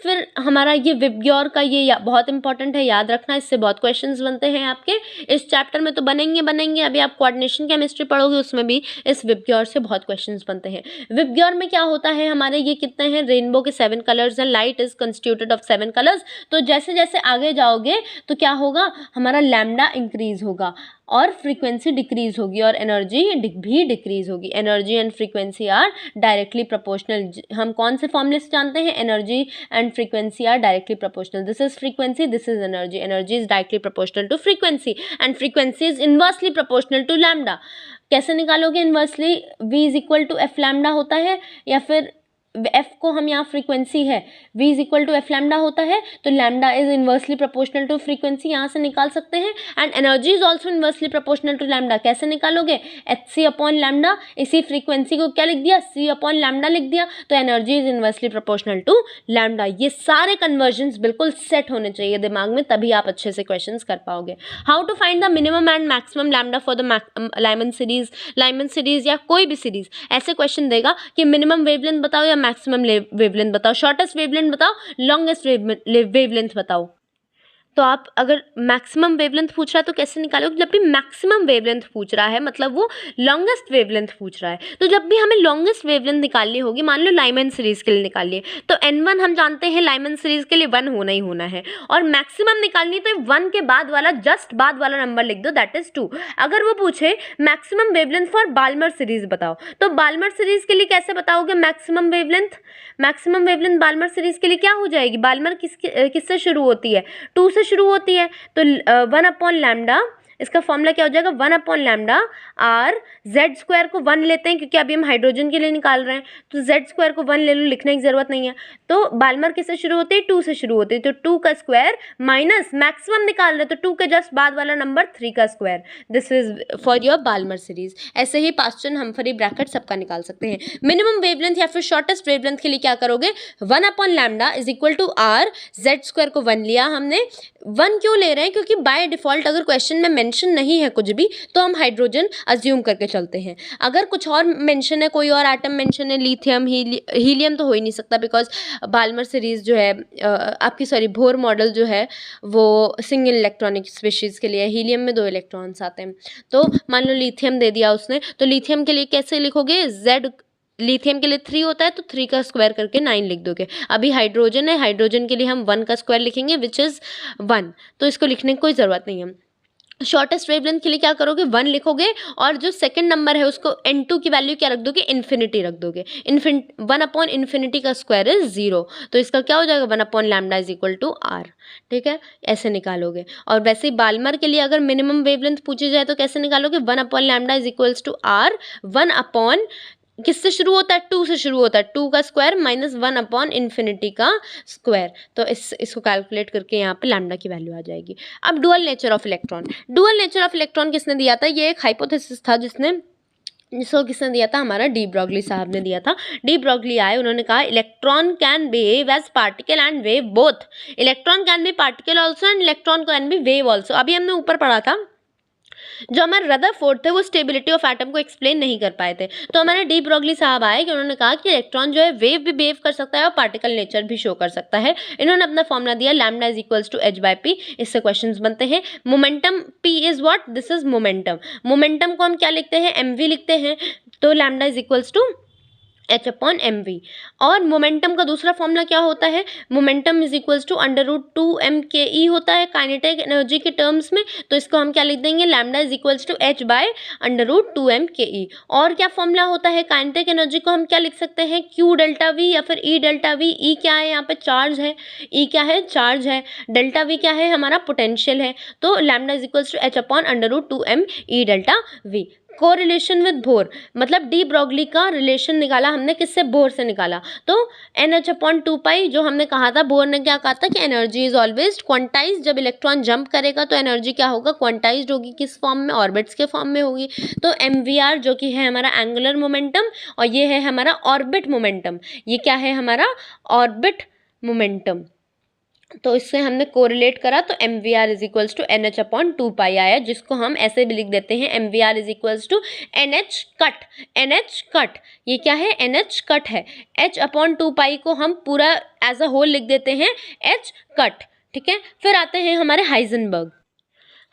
फिर हमारा ये विबग्योर का ये बहुत इंपॉर्टेंट है, याद रखना, इससे बहुत क्वेश्चंस बनते हैं आपके इस चैप्टर में, तो बनेंगे। अभी आप कोऑर्डिनेशन केमिस्ट्री पढ़ोगे उसमें भी इस विबग्योर से बहुत क्वेश्चंस बनते हैं। विबग्योर में क्या होता है हमारे, ये कितने हैं, रेनबो के 7 कलर्स हैं, light is constituted of 7 colours. तो जैसे जैसे आगे जाओगे तो क्या होगा, हमारा लैम्डा इंक्रीज होगा और फ्रीक्वेंसी डिक्रीज होगी और एनर्जी भी डिक्रीज होगी। Energy and frequency are directly proportional. हम कौन से फॉर्मूले से जानते हैं, energy and frequency are directly proportional. This is frequency, this is energy, energy is directly proportional to frequency and frequency is inversely proportional to lambda. कैसे निकालोगे inversely, v is equal to F lambda होता है, या फिर f को हम यहाँ frequency है, v is equal to F lambda होता है, तो lambda is inversely proportional to frequency, यहाँ से निकाल सकते हैं। And energy is also inversely proportional to lambda, कैसे निकालोगे, hc अपॉन लैम्डा, इसी फ्रीक्वेंसी को क्या लिख दिया, c अपॉन लैम्डा लिख दिया, तो energy is inversely proportional to lambda. ये सारे कन्वर्जन्स बिल्कुल सेट होने चाहिए दिमाग में, तभी आप अच्छे से क्वेश्चन कर पाओगे। How to find the minimum and maximum lambda for the Lyman series या कोई भी सीरीज, ऐसे क्वेश्चन देगा कि मिनिमम वेवलेंथ बताओ या मैक्सिमम वेवलेंथ बताओ, शॉर्टेस्ट वेवलेंथ बताओ, लॉन्गेस्ट वेवलेंथ बताओ। तो आप अगर मैक्सिमम वेवलेंथ पूछ रहा है तो कैसे निकालोगे, जब भी मैक्सिमम वेवलेंथ पूछ रहा है मतलब वो लॉन्गेस्ट वेवलेंथ पूछ रहा है, तो जब भी हमें लॉन्गेस्ट वेवलेंथ निकालनी होगी, मान लो लाइमन सीरीज के लिए निकालिए, तो n1 हम जानते हैं लाइमन सीरीज के लिए 1 होना ही होना है, और मैक्सिमम निकालनी तो 1 के बाद वाला जस्ट बाद वाला नंबर लिख दो, दैट इज 2। अगर वो पूछे maximum wavelength for Balmer series बताओ, तो बाल्मर सीरीज के लिए कैसे बताओगे maximum wavelength, maximum wavelength Balmer series के लिए क्या हो जाएगी, बाल्मर किससे शुरू होती है, 2 से शुरू होती है, तो 1 अपॉन लैम्डा, इसका फॉर्मूला क्या हो जाएगा, 1 upon lambda R, Z square को 1 लेते हैं क्योंकि अभी हम हाइड्रोजन के लिए निकाल रहे हैं, तो जेड स्क्वायर को 1 ले लो, लिखने की जरूरत नहीं है। तो बाल्मर किससे शुरू होती है, 2 से शुरू होती है, तो 2 का स्क्वायर माइनस मैक्सिमम निकाल रहे, तो 2 के जस्ट बाद वाला नंबर 3 का square, this is for your Balmer series. ऐसे ही पास्टन, हम्फ्री, ब्रैकेट सबका निकाल सकते हैं। मिनिमम वेवलेंथ या फिर शॉर्टेस्ट वेवलेंथ के लिए क्या करोगे, 1 upon lambda is equal to R, Z square को 1 लिया हमने, 1 क्यों ले रहे हैं, क्योंकि बाय डिफॉल्ट अगर क्वेश्चन में मेंशन नहीं है कुछ भी तो हम हाइड्रोजन अज्यूम करके चलते हैं। अगर कुछ और मेंशन है, कोई और एटम मेंशन है, लिथियम, हीलियम तो हो ही नहीं सकता, बिकॉज बाल्मर सीरीज जो है आपकी सॉरी बोर मॉडल जो है वो सिंगल इलेक्ट्रॉनिक स्पीशीज़ के लिए, हीलियम में 2 इलेक्ट्रॉन्स आते हैं। तो मान लो लिथियम दे दिया उसने, तो लिथियम के लिए कैसे लिखोगे, Z लिथियम के लिए 3 होता है तो 3 का स्क्वायर करके 9 लिख दोगे। अभी हाइड्रोजन है, हाइड्रोजन के लिए हम 1 का स्क्वायर लिखेंगे विच इज़ 1, तो इसको लिखने की कोई ज़रूरत नहीं है। शॉर्टेस्ट वेवलेंथ के लिए क्या करोगे, 1 लिखोगे और जो सेकंड नंबर है उसको N2 की वैल्यू क्या रख दोगे, इन्फिनिटी रख दोगे। 1/इन्फिनिटी का स्क्वायर इज 0, तो इसका क्या हो जाएगा 1/λ इज इक्वल टू R। ठीक है, ऐसे निकालोगे। और वैसे ही बाल्मर के लिए अगर मिनिमम वेवलेंथ पूछी जाए तो कैसे निकालोगे, 1/λ इज इक्वल्स टू R, 1 किससे शुरू होता है, 2 से शुरू होता है, 2 का स्क्वायर माइनस 1/इन्फिनिटी का स्क्वायर। तो इसको कैलकुलेट करके यहाँ पे लैम्डा की वैल्यू आ जाएगी। अब dual nature of electron, dual nature of electron किसने दिया था, ये एक हाइपोथेसिस था जिसको किसने दिया था, हमारा डी ब्रॉगली साहब ने दिया था। डी ब्रॉगली आए, उन्होंने कहा electron can behave as particle and wave both, electron can be particle also and electron can be wave also. अभी हमने ऊपर पढ़ा था जो हमारे रदरफोर्ड थे वो स्टेबिलिटी ऑफ एटम को एक्सप्लेन नहीं कर पाए थे, तो हमारे डी ब्रॉगली साहब आए कि उन्होंने कहा कि इलेक्ट्रॉन जो है वेव भी बिहेव कर सकता है और पार्टिकल नेचर भी शो कर सकता है। इन्होंने अपना फॉर्मूला दिया lambda is equals to h/p। इससे क्वेश्चंस बनते हैं। Momentum p is what, this is momentum. Momentum को हम क्या लिखते हैं, mv लिखते हैं, तो lambda is equals to h/mv। और मोमेंटम का दूसरा फॉर्मूला क्या होता है, momentum is equals to √2mke होता है काइनेटिक एनर्जी के टर्म्स में, तो इसको हम क्या लिख देंगे, lambda is equals to h/√2mke। और क्या फॉर्मूला होता है काइनेटिक एनर्जी को हम क्या लिख सकते हैं, Q∆V या फिर E∆V। E क्या है, यहाँ पे चार्ज है, E क्या है, चार्ज है, ∆V क्या है, हमारा पोटेंशियल है, तो lambda is equals to h/√2mE∆V। Correlation with Bohr, मतलब डी ब्रॉगली का रिलेशन निकाला हमने, किससे, बोर से निकाला, तो NH/2π जो हमने कहा था, बोर ने क्या कहा था कि एनर्जी इज ऑलवेज क्वांटाइज, जब इलेक्ट्रॉन जंप करेगा तो एनर्जी क्या होगा, क्वांटाइज्ड होगी, किस फॉर्म में, ऑर्बिट्स के फॉर्म में होगी। तो MVR जो कि है हमारा एंगुलर मोमेंटम और ये है हमारा ऑर्बिट मोमेंटम, ये क्या है हमारा ऑर्बिट मोमेंटम, तो इससे हमने कोरिलेट करा तो MVR is equals to NH/2π आया, जिसको हम ऐसे भी लिख देते हैं MVR is equals to NH cut, NH cut, ये क्या है, NH कट है, H/2π को हम पूरा एज अ होल लिख देते हैं H कट। ठीक है, फिर आते हैं हमारे हाइजेनबर्ग।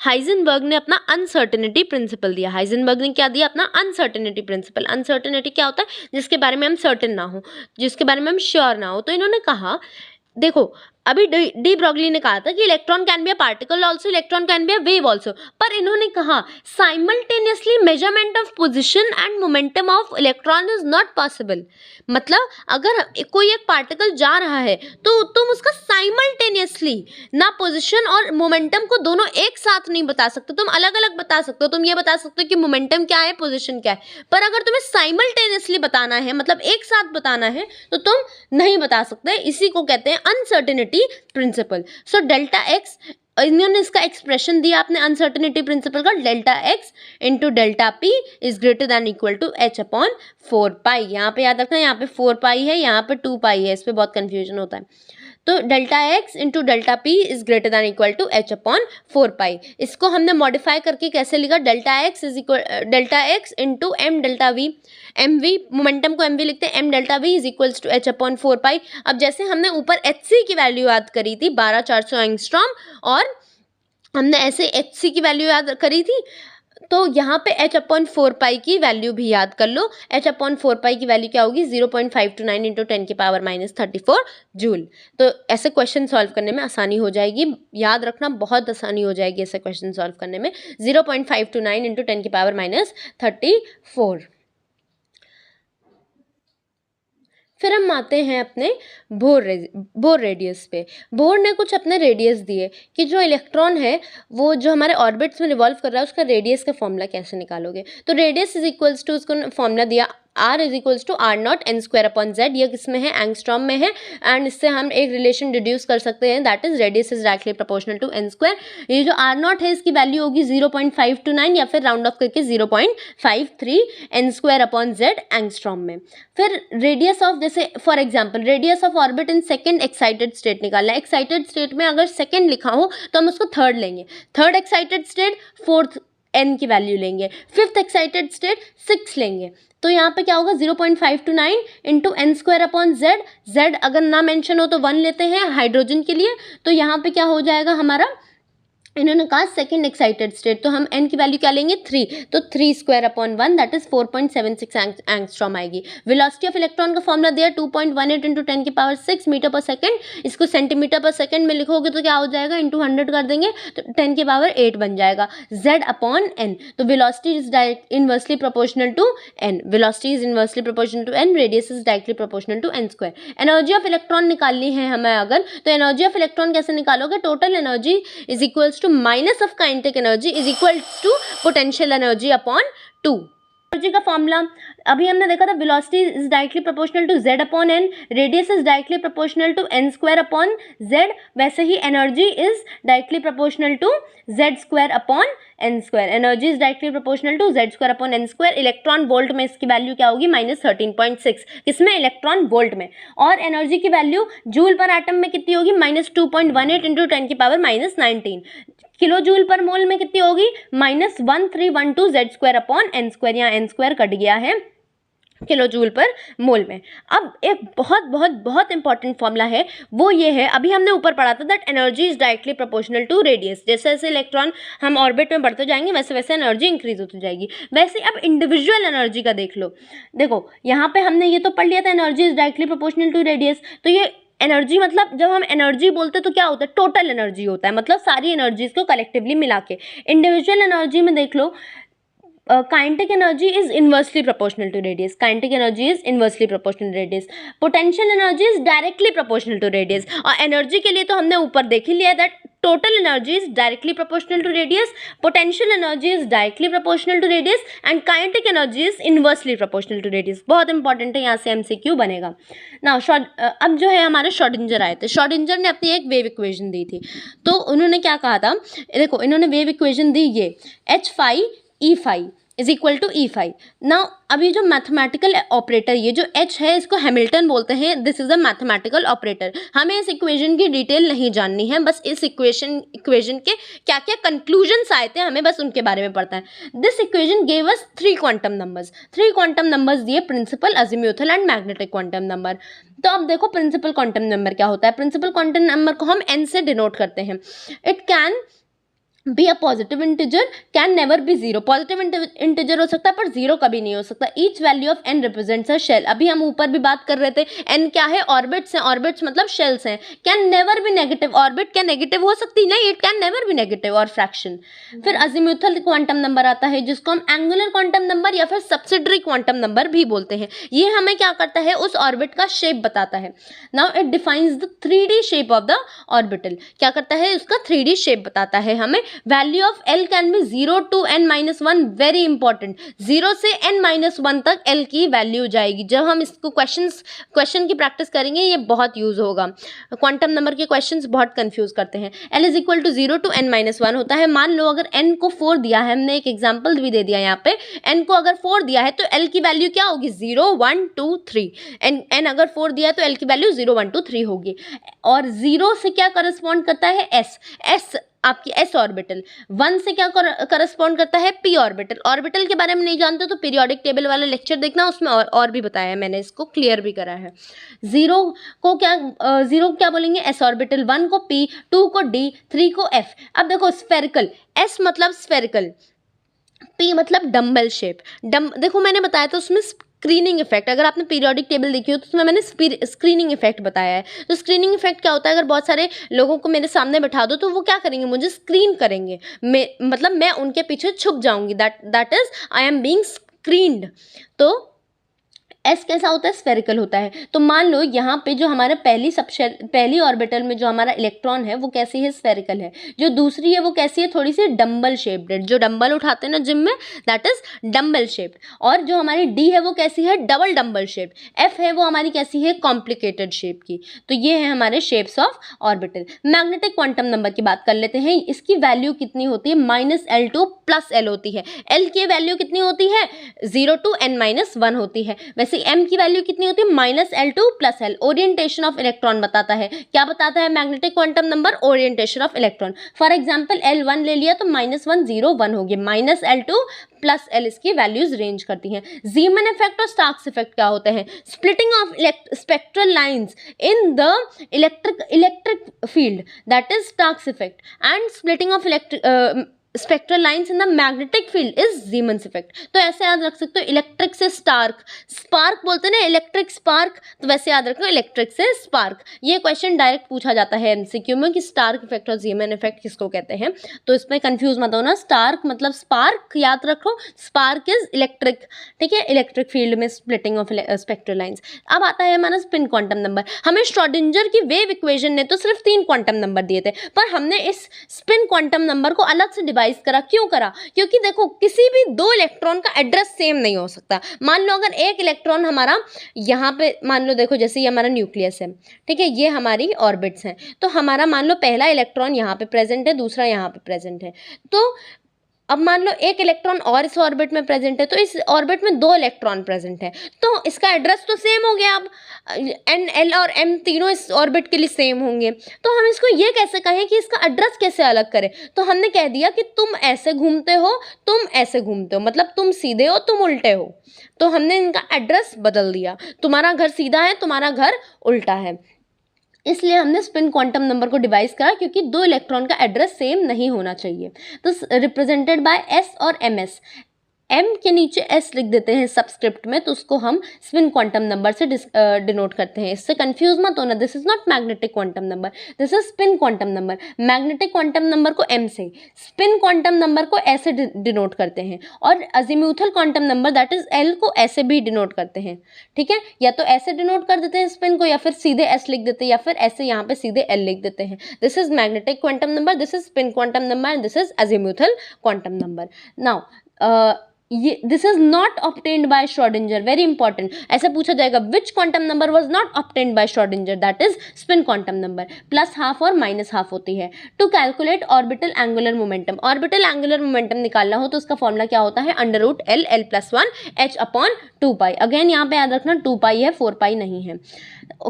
हाइजेनबर्ग ने अपना अनसर्टेनिटी प्रिंसिपल दिया। हाइजेनबर्ग ने क्या दिया, अपना अनसर्टेनिटी प्रिंसिपल। अनसर्टेनिटी क्या होता है, जिसके बारे में हम सर्टेन ना हो, जिसके बारे में हम श्योर ना हो। तो इन्होंने कहा, देखो अभी डी ब्रॉगली ने कहा था कि electron can be a particle also, electron can be a wave also, पर इन्होंने कहा simultaneously measurement of position and momentum of electron is not possible. मतलब अगर कोई एक पार्टिकल जा रहा है तो तुम उसका साइमल्टेनियसली ना पोजीशन और मोमेंटम को दोनों एक साथ नहीं बता सकते, तुम अलग अलग बता सकते हो। तुम ये बता सकते हो कि मोमेंटम क्या है, पोजीशन क्या है, पर अगर तुम्हें साइमल्टेनियसली बताना है, मतलब एक साथ बताना है, तो तुम नहीं बता सकते। इसी को कहते हैं uncertainty principle. So delta X, इन्होंने इसका एक्सप्रेशन दिया अपने अनसर्टेनिटी प्रिंसिपल का, delta X into delta P is greater than equal to H/4π। यहाँ पे याद रखना, यहाँ पे 4π है, यहाँ पे 2π है, इस पे बहुत कंफ्यूजन होता है। तो delta X into delta P is greater than equal to H/4π। इसको हमने मॉडिफाई करके कैसे लिखा, delta X is equal delta X into m∆v, mv momentum को mv लिखते हैं, m∆v is equals to H/4π। अब जैसे हमने ऊपर hc की वैल्यू याद करी थी 12400 एंगस्ट्रॉम, और हमने ऐसे hc की वैल्यू याद करी थी, तो यहाँ पे H/4π की वैल्यू भी याद कर लो। H/4π की वैल्यू क्या होगी, 0.529 इंटू 10⁻⁻34 जूल। तो ऐसे क्वेश्चन सॉल्व करने में आसानी हो जाएगी, याद रखना, बहुत आसानी हो जाएगी ऐसे क्वेश्चन सॉल्व करने में। 0.529 इंटू 10⁻⁻34। फिर हम आते हैं अपने बोर रेडियस पे। बोर ने कुछ अपने रेडियस दिए कि जो इलेक्ट्रॉन है वो जो हमारे ऑर्बिट्स में रिवॉल्व कर रहा है उसका रेडियस का फॉर्मूला कैसे निकालोगे। तो रेडियस इज इक्वल्स टू, उसको फॉर्मूला दिया R is equals to R naught N square upon Z. ये किस में है, एंगस्ट्रॉम में है। एंड इससे हम एक रिलेशन डिड्यूस कर सकते हैं, that is radius is directly proportional to N square. ये जो आर नॉट है इसकी वैल्यू होगी 0.529 या फिर राउंड ऑफ करके 0.53 N square upon Z angstrom में। फिर रेडियस ऑफ, जैसे for example radius of orbit in second excited state निकालना है। एक्साइटेड स्टेट में अगर सेकेंड लिखा हो तो हम उसको थर्ड लेंगे, third excited state fourth n की वैल्यू लेंगे, फिफ्थ एक्साइटेड स्टेट 6 लेंगे। तो यहाँ पे क्या होगा 0.529 into N square upon Z. Z अगर ना मेंशन हो तो 1 लेते हैं हाइड्रोजन के लिए। तो यहाँ पे क्या हो जाएगा हमारा, इन्होंने कहा सेकेंड एक्साइटेड स्टेट, तो हम n की वैल्यू क्या लेंगे 3, तो 3 square upon 1 that is 4.76 angstrom आएगी। वेलोसिटी ऑफ इलेक्ट्रॉन का फॉर्मूला दिया 2.18 इंटू 10 की पावर 6 मीटर पर सेकंड। इसको सेंटीमीटर पर सेकंड में लिखोगे तो क्या हो जाएगा, इंटू 100 कर देंगे तो 10 की पावर 8 बन जाएगा। z अपॉन n, तो velocity is inversely proportional to n, velocity is inversely proportional to n, radius is directly proportional to n square. Energy of electron निकालनी है हमें अगर, तो एनर्जी ऑफ इलेक्ट्रॉन कैसे निकालोगे, total energy is equals to minus of kinetic energy is equals to potential energy upon 2। Energy का formula अभी हमने देखा था, velocity is directly proportional to z upon n, radius is directly proportional to n square upon z। वैसे ही energy is directly proportional to z square upon n square. Energy is directly proportional to z square upon n square. Electron volt में इसकी value क्या होगी, -13.6, किसमें, electron volt में। और energy की वैल्यू जूल पर एटम में कितनी होगी, -2.18 इंटू 10 की पावर -19। किलो जूल पर मोल में कितनी होगी, -1312 z square upon n square. यहाँ n स्क्वायर कट गया है किलो जूल पर मोल में। अब एक बहुत बहुत बहुत इंपॉर्टेंट फॉर्मूला है, वो ये है, अभी हमने ऊपर पढ़ा था that energy is directly proportional to radius. जैसे जैसे इलेक्ट्रॉन हम ऑर्बिट में बढ़ते जाएंगे वैसे वैसे एनर्जी इंक्रीज होती जाएगी। वैसे अब इंडिविजुअल एनर्जी का देख लो। देखो यहाँ पे हमने ये तो पढ़ लिया था, energy is directly proportional to radius. तो ये एनर्जी मतलब जब हम एनर्जी बोलते हैं तो क्या होता है, टोटल एनर्जी होता है, मतलब सारी एनर्जीज को कलेक्टिवली मिला के। इंडिविजुअल एनर्जी में देख लो, kinetic energy is inversely proportional to radius, kinetic energy is inversely proportional to radius. Potential energy is directly proportional to radius. और एनर्जी के लिए तो हमने ऊपर देख ही लिया that total energy is directly proportional to radius, potential energy is directly proportional to radius and kinetic energy is inversely proportional to radius. बहुत इंपॉर्टेंट है, यहाँ से MCQ बनेगा ना। अब जो है हमारे श्रोडिंगर आए थे, श्रोडिंगर ने अपनी एक वेव इक्वेशन दी थी। तो उन्होंने क्या कहा था, देखो इन्होंने वेव इक्वेशन दी ये H5 E5 is equal to E5। Now अभी जो मैथमेटिकल ऑपरेटर, ये जो H है इसको हैमिल्टन बोलते हैं, this is a mathematical operator. हमें इस इक्वेशन की डिटेल नहीं जाननी है, बस इस इक्वेशन के क्या क्या कंक्लूजन्स आए थे हमें बस उनके बारे में पढ़ना है। This equation gave us 3 quantum numbers, 3 quantum numbers दिए, principal, azimuthal and magnetic quantum number. तो अब देखो प्रिंसिपल क्वांटम नंबर क्या होता है। प्रिंसिपल क्वांटम नंबर को हम n से डिनोट करते हैं। It can be a positive integer, can never be zero. Positive integer हो सकता है पर जीरो कभी नहीं हो सकता। Each value of n represents a shell. अभी हम ऊपर भी बात कर रहे थे, n क्या है, ऑर्बिट्स हैं, ऑर्बिट्स मतलब शेल्स हैं। Can never B negative, orbit क्या नेगेटिव हो सकती, नहीं, it can never B negative और फ्रैक्शन। फिर अजीम्यूथल क्वांटम नंबर आता है जिसको हम एंगुलर क्वांटम नंबर या फिर सब्सिडरी क्वांटम नंबर भी बोलते हैं। ये हमें क्या करता है, उस ऑर्बिट का शेप बताता है। Now it defines the 3D shape of the orbital. क्या करता है, उसका 3D शेप बताता है हमें। Value of L can be 0 to n-1, very important. 0 से n-1 तक L की वैल्यू जाएगी। जब हम इसको क्वेश्चन की प्रैक्टिस करेंगे ये बहुत यूज होगा। क्वांटम नंबर के क्वेश्चंस बहुत कंफ्यूज करते हैं। L is equal to 0 to n-1 होता है। मान लो अगर n को 4 दिया है, हमने एक एग्जाम्पल भी दे दिया यहाँ पे, n को अगर 4 दिया है तो L की वैल्यू क्या होगी, 0 1 2 3। n अगर 4 दिया है तो L की वैल्यू 0 1 2 3 होगी। और 0 से क्या करस्पॉन्ड करता है, s आपकी s ऑर्बिटल। 1 से क्या करस्पॉन्ड करता है, p ऑर्बिटल। ऑर्बिटल के बारे में नहीं जानते तो पीरियोडिक टेबल वाला लेक्चर देखना, उसमें और भी बताया है मैंने, इसको क्लियर भी करा है। 0 को क्या बोलेंगे, s ऑर्बिटल। 1 को p, 2 को d, 3 को f। अब देखो स्फेरिकल, s मतलब स्फेरिकल, p मतलब डम्बल शेप। देखो मैंने बताया था उसमें स्क्रीनिंग इफेक्ट, अगर आपने पीरियोडिक टेबल देखी हो तो उसमें मैंने स्क्रीनिंग इफेक्ट बताया है। तो स्क्रीनिंग इफेक्ट क्या होता है, अगर बहुत सारे लोगों को मेरे सामने बैठा दो तो वो क्या करेंगे, मुझे स्क्रीन करेंगे। मतलब मैं उनके पीछे छुप जाऊंगी, that is I am being screened. तो एस कैसा होता है, स्फेरिकल होता है। तो मान लो यहाँ पे जो हमारा पहली ऑर्बिटल में जो हमारा इलेक्ट्रॉन है वो कैसी है, स्फेरिकल है। जो दूसरी है वो कैसी है, थोड़ी सी डम्बल शेप्ड है, जो डम्बल उठाते हैं ना जिम में, दैट इज डम्बल शेप्ड। और जो हमारी डी है वो कैसी है, डबल डम्बल शेप्ड। एफ है वो हमारी कैसी है, कॉम्प्लिकेटेड शेप की। तो ये है हमारे shapes of orbital. Magnetic quantum number की बात कर लेते हैं। इसकी वैल्यू कितनी होती है, -L2 + L होती है। L की वैल्यू कितनी होती है, 0 to n-1 होती है। वैसे m की वैल्यू कितनी होती है, -L2 + L। Orientation of electron बताता है। क्या बताता है magnetic quantum number, orientation of electron. For example L1 ले लिया तो -1 0 1 हो गया, -L2 + L इसकी वैल्यूज रेंज करती हैं। जीमन इफेक्ट और स्टार्क्स इफेक्ट क्या होते हैं, splitting of spectral lines in the electric field, that is Stark's effect, and splitting of spectral lines in the magnetic field is Zeeman's effect. तो ऐसे याद रख सकते हो, इलेक्ट्रिक से स्टार्क, स्पार्क बोलते हैं ना, इलेक्ट्रिक स्पार्क, तो वैसे याद रखो इलेक्ट्रिक से स्पार्क। ये क्वेश्चन डायरेक्ट पूछा जाता है एमसीक्यू में कि स्टार्क इफेक्ट और जीमन इफेक्ट किसको कहते हैं। तो इसमें कंफ्यूज मत होना, स्टार्क मतलब स्पार्क याद रखो, स्पार्क इज इलेक्ट्रिक, ठीक है, इलेक्ट्रिक फील्ड में स्प्लिटिंग ऑफ स्पेक्ट्रल लाइंस। अब आता है हमारा स्पिन क्वांटम नंबर। हमें श्रोडिंगर की वेव इक्वेशन ने तो सिर्फ 3 क्वांटम नंबर दिए थे, पर हमने इस स्पिन क्वांटम नंबर को अलग से करा। क्यों करा, क्योंकि देखो किसी भी 2 इलेक्ट्रॉन का एड्रेस सेम नहीं हो सकता। मान लो अगर एक इलेक्ट्रॉन हमारा यहाँ पे, मान लो देखो जैसे ये हमारा न्यूक्लियस है, ठीक है, ये हमारी ऑर्बिट्स हैं, तो हमारा मान लो पहला इलेक्ट्रॉन यहाँ पे प्रेजेंट है, दूसरा यहाँ पे प्रेजेंट है। तो अब मान लो एक इलेक्ट्रॉन और इस ऑर्बिट में प्रेजेंट है, तो इस ऑर्बिट में 2 इलेक्ट्रॉन प्रेजेंट है, तो इसका एड्रेस तो सेम हो गया। अब N, L और M तीनों इस ऑर्बिट के लिए सेम होंगे, तो हम इसको ये कैसे कहें कि इसका एड्रेस कैसे अलग करें। तो हमने कह दिया कि तुम ऐसे घूमते हो, तुम ऐसे घूमते हो, मतलब तुम सीधे हो, तुम उल्टे हो। तो हमने इनका एड्रेस बदल दिया, तुम्हारा घर सीधा है, तुम्हारा घर उल्टा है। इसलिए हमने स्पिन क्वांटम नंबर को डिवाइस करा, क्योंकि 2 इलेक्ट्रॉन का एड्रेस सेम नहीं होना चाहिए। तो रिप्रेजेंटेड बाय S और MS। M के नीचे S लिख देते हैं सबस्क्रिप्ट में, तो उसको हम स्पिन क्वांटम नंबर से डिनोट करते हैं। इससे कंफ्यूज मत होना, this is not magnetic quantum number, this is spin quantum number. Magnetic quantum number को M से, स्पिन क्वांटम नंबर को ऐसे डिनोट करते हैं, और azimuthal quantum number that is L को ऐसे भी डिनोट करते हैं, ठीक है, या तो ऐसे डिनोट कर देते हैं स्पिन को, या फिर सीधे S लिख देते हैं, या फिर ऐसे यहाँ पे सीधे L लिख देते हैं। This is magnetic quantum number, this is spin quantum number, and this is azimuthal quantum number. Now ये this is not obtained by Schrodinger, very important. ऐसा पूछा जाएगा, which quantum number was not obtained by Schrodinger, that is spin quantum number. +½ और -½ होती है। To calculate orbital angular momentum, orbital angular momentum निकालना हो तो उसका फॉर्मूला क्या होता है, √L L+1 h/2π। अगेन यहाँ पे याद रखना 2π है, 4π नहीं है,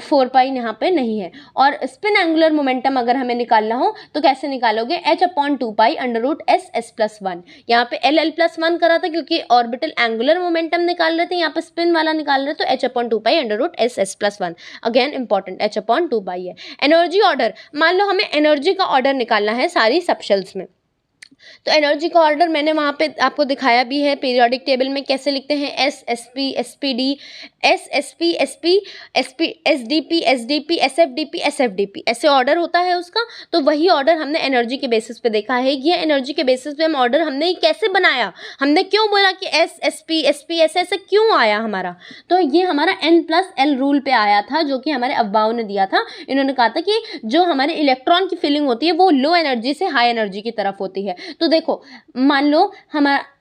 4π यहाँ पे नहीं है। और स्पिन एंगुलर मोमेंटम अगर हमें निकालना हो तो कैसे निकालोगे, h/2π √S+1। यहाँ पे L L+1 करा था क्योंकि ऑर्बिटल एंगुलर मोमेंटम निकाल रहे थे, यहाँ पे स्पिन वाला निकाल रहे, तो h/2π √S+1। Again important, h/2π है। एनर्जी ऑर्डर, मान लो हमें एनर्जी का ऑर्डर निकालना है सारी सबशेल्स में, तो एनर्जी का ऑर्डर मैंने वहाँ पे आपको दिखाया भी है। पीरियोडिक टेबल में कैसे लिखते हैं, S SP SPD, S SP SP SP SDP SDP SFDP SFDP, ऐसे ऑर्डर होता है उसका। तो वही ऑर्डर हमने एनर्जी के बेसिस पे देखा है। ये एनर्जी के बेसिस पे हम ऑर्डर हमने कैसे बनाया, हमने क्यों बोला कि S SP SP ऐसे क्यों आया हमारा, तो ये हमारा N+L रूल पे आया था, जो कि हमारे अब्बाओं ने दिया था। इन्होंने कहा था कि जो हमारे इलेक्ट्रॉन की फीलिंग होती है वो लो एनर्जी से हाई एनर्जी की तरफ होती है। तो देखो मान लो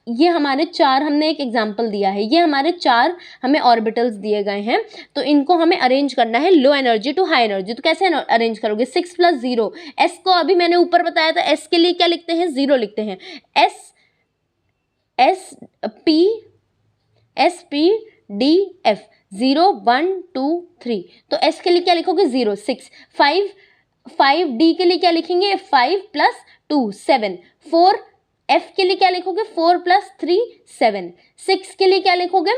ये हमारे 4, हमने एक एग्जांपल दिया है, ये हमारे 4 हमें ऑर्बिटल्स दिए गए हैं, तो इनको हमें अरेंज करना है low energy to high energy. तो कैसे अरेंज करोगे, 6 + 0, S को अभी मैंने ऊपर बताया था, S के लिए क्या लिखते हैं, 0 लिखते हैं। SP D F 0 1 2 3, तो S के लिए क्या लिखोगे, 0 6 5 D के लिए क्या लिखेंगे, 5 + 2 7 4, F के लिए क्या लिखोगे, 4 + 3 7, 6 के लिए क्या लिखोगे,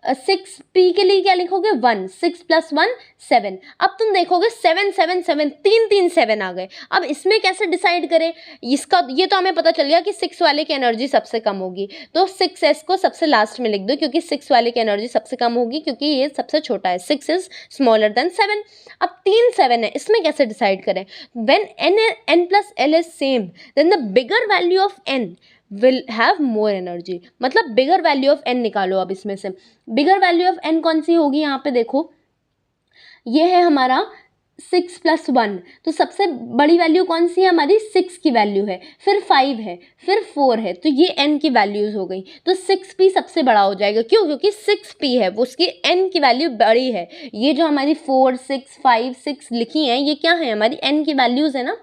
6P के लिए क्या लिखोगे, 1, 6 + 1 7। अब तुम देखोगे 7 7 7 3 3 7 आ गए। अब इसमें कैसे डिसाइड करें, इसका ये तो हमें पता चल गया कि 6 वाले की एनर्जी सबसे कम होगी, तो 6S को सबसे लास्ट में लिख दो, क्योंकि 6 वाले की एनर्जी सबसे कम होगी, क्योंकि ये सबसे छोटा है, 6 इज स्मॉलर देन 7। अब 3 7 है, इसमें कैसे डिसाइड करें, when N + L is same then the bigger value of N will have more energy, मतलब बिगर वैल्यू ऑफ n निकालो। अब इसमें से बिगर वैल्यू ऑफ n कौन सी होगी, यहाँ पे देखो ये है हमारा 6 + 1, तो सबसे बड़ी वैल्यू कौन सी है हमारी, 6 की वैल्यू है, फिर 5 है, फिर 4 है, तो ये n की वैल्यूज हो गई। तो 6p सबसे बड़ा हो जाएगा, क्यों, क्योंकि 6p है वो, उसकी n की वैल्यू बड़ी है। ये जो हमारी 4, 6, 5, 6 लिखी हैं ये क्या है, हमारी n की वैल्यूज है ना,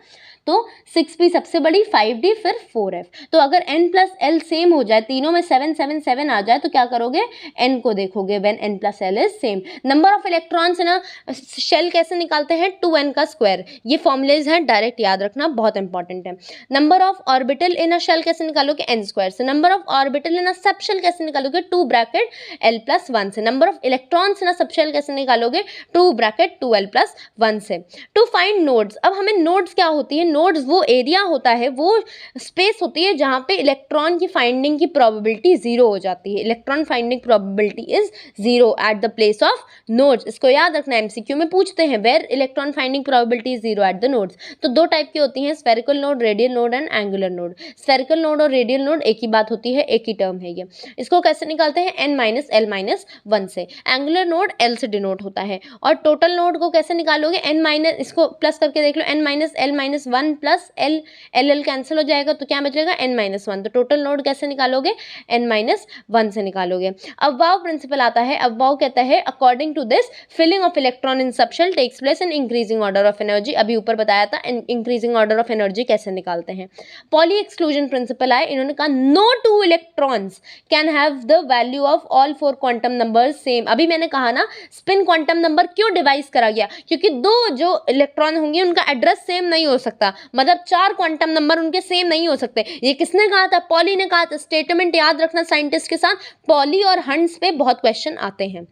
तो 6p सबसे बड़ी, 5d, फिर 4f। तो अगर n + l सेम हो जाए, तीनों में 7 7 7 आ जाए, तो क्या करोगे, n को देखोगे when n + l is same. Number of electrons है ना, शेल कैसे निकालते हैं, 2n का स्क्वायर, ये फॉर्मुलेज है, डायरेक्ट याद रखना, बहुत इंपॉर्टेंट है। Number of orbital in a shell कैसे निकालोगे, n स्क्वायर से। Number of orbital in a sub shell कैसे निकालोगे, 2 l + 1 से। Number of electrons in a sub shell कैसे निकालोगे, 2 l + 1 से। टू फाइंड नोड्स, अब हमें नोड्स क्या होती है, नोड्स वो एरिया होता है, वो स्पेस होती है जहाँ पे इलेक्ट्रॉन की फाइंडिंग की प्रोबेबिलिटी 0 हो जाती है। Electron finding probability is 0 at the place of nodes. इसको याद रखना, एमसीक्यू में पूछते हैं, where electron finding probability is 0 at the nodes. तो दो टाइप की होती हैं, spherical node, radial node and angular node. Spherical node और रेडियल नोड एक ही बात होती है, एक ही टर्म है ये। इसको कैसे निकालते हैं, n - l - 1 से। एंगुलर नोड l से डिनोट होता है। और टोटल नोड को कैसे निकालोगे, इसको प्लस करके देख लो, n - l - 1 plus l cancel हो जाएगा, तो क्या बचेगा, n - 1। तो टोटल नोड कैसे निकालोगे, n - 1 से निकालोगे। अबवाव प्रिंसिपल आता है, अबवाव कहता है according to this filling of electron in sub shell takes place in increasing order of energy. अभी ऊपर बताया था इंक्रीजिंग ऑर्डर ऑफ एनर्जी कैसे निकालते हैं। पॉली एक्सक्लूजन प्रिंसिपल आए, इन्होंने कहा no two electrons can have the value of all 4 quantum number same. अभी मैंने कहा ना स्पिन क्वांटम नंबर क्यों डिवाइस करा गया, क्योंकि दो जो इलेक्ट्रॉन होंगे उनका एड्रेस सेम नहीं हो सकता, मतलब 4 क्वांटम नंबर उनके सेम नहीं हो सकते। ये किसने कहा था, पॉली ने कहा था। स्टेटमेंट याद रखना साइंटिस्ट के साथ, पॉली और हंट्स पे बहुत क्वेश्चन आते हैं।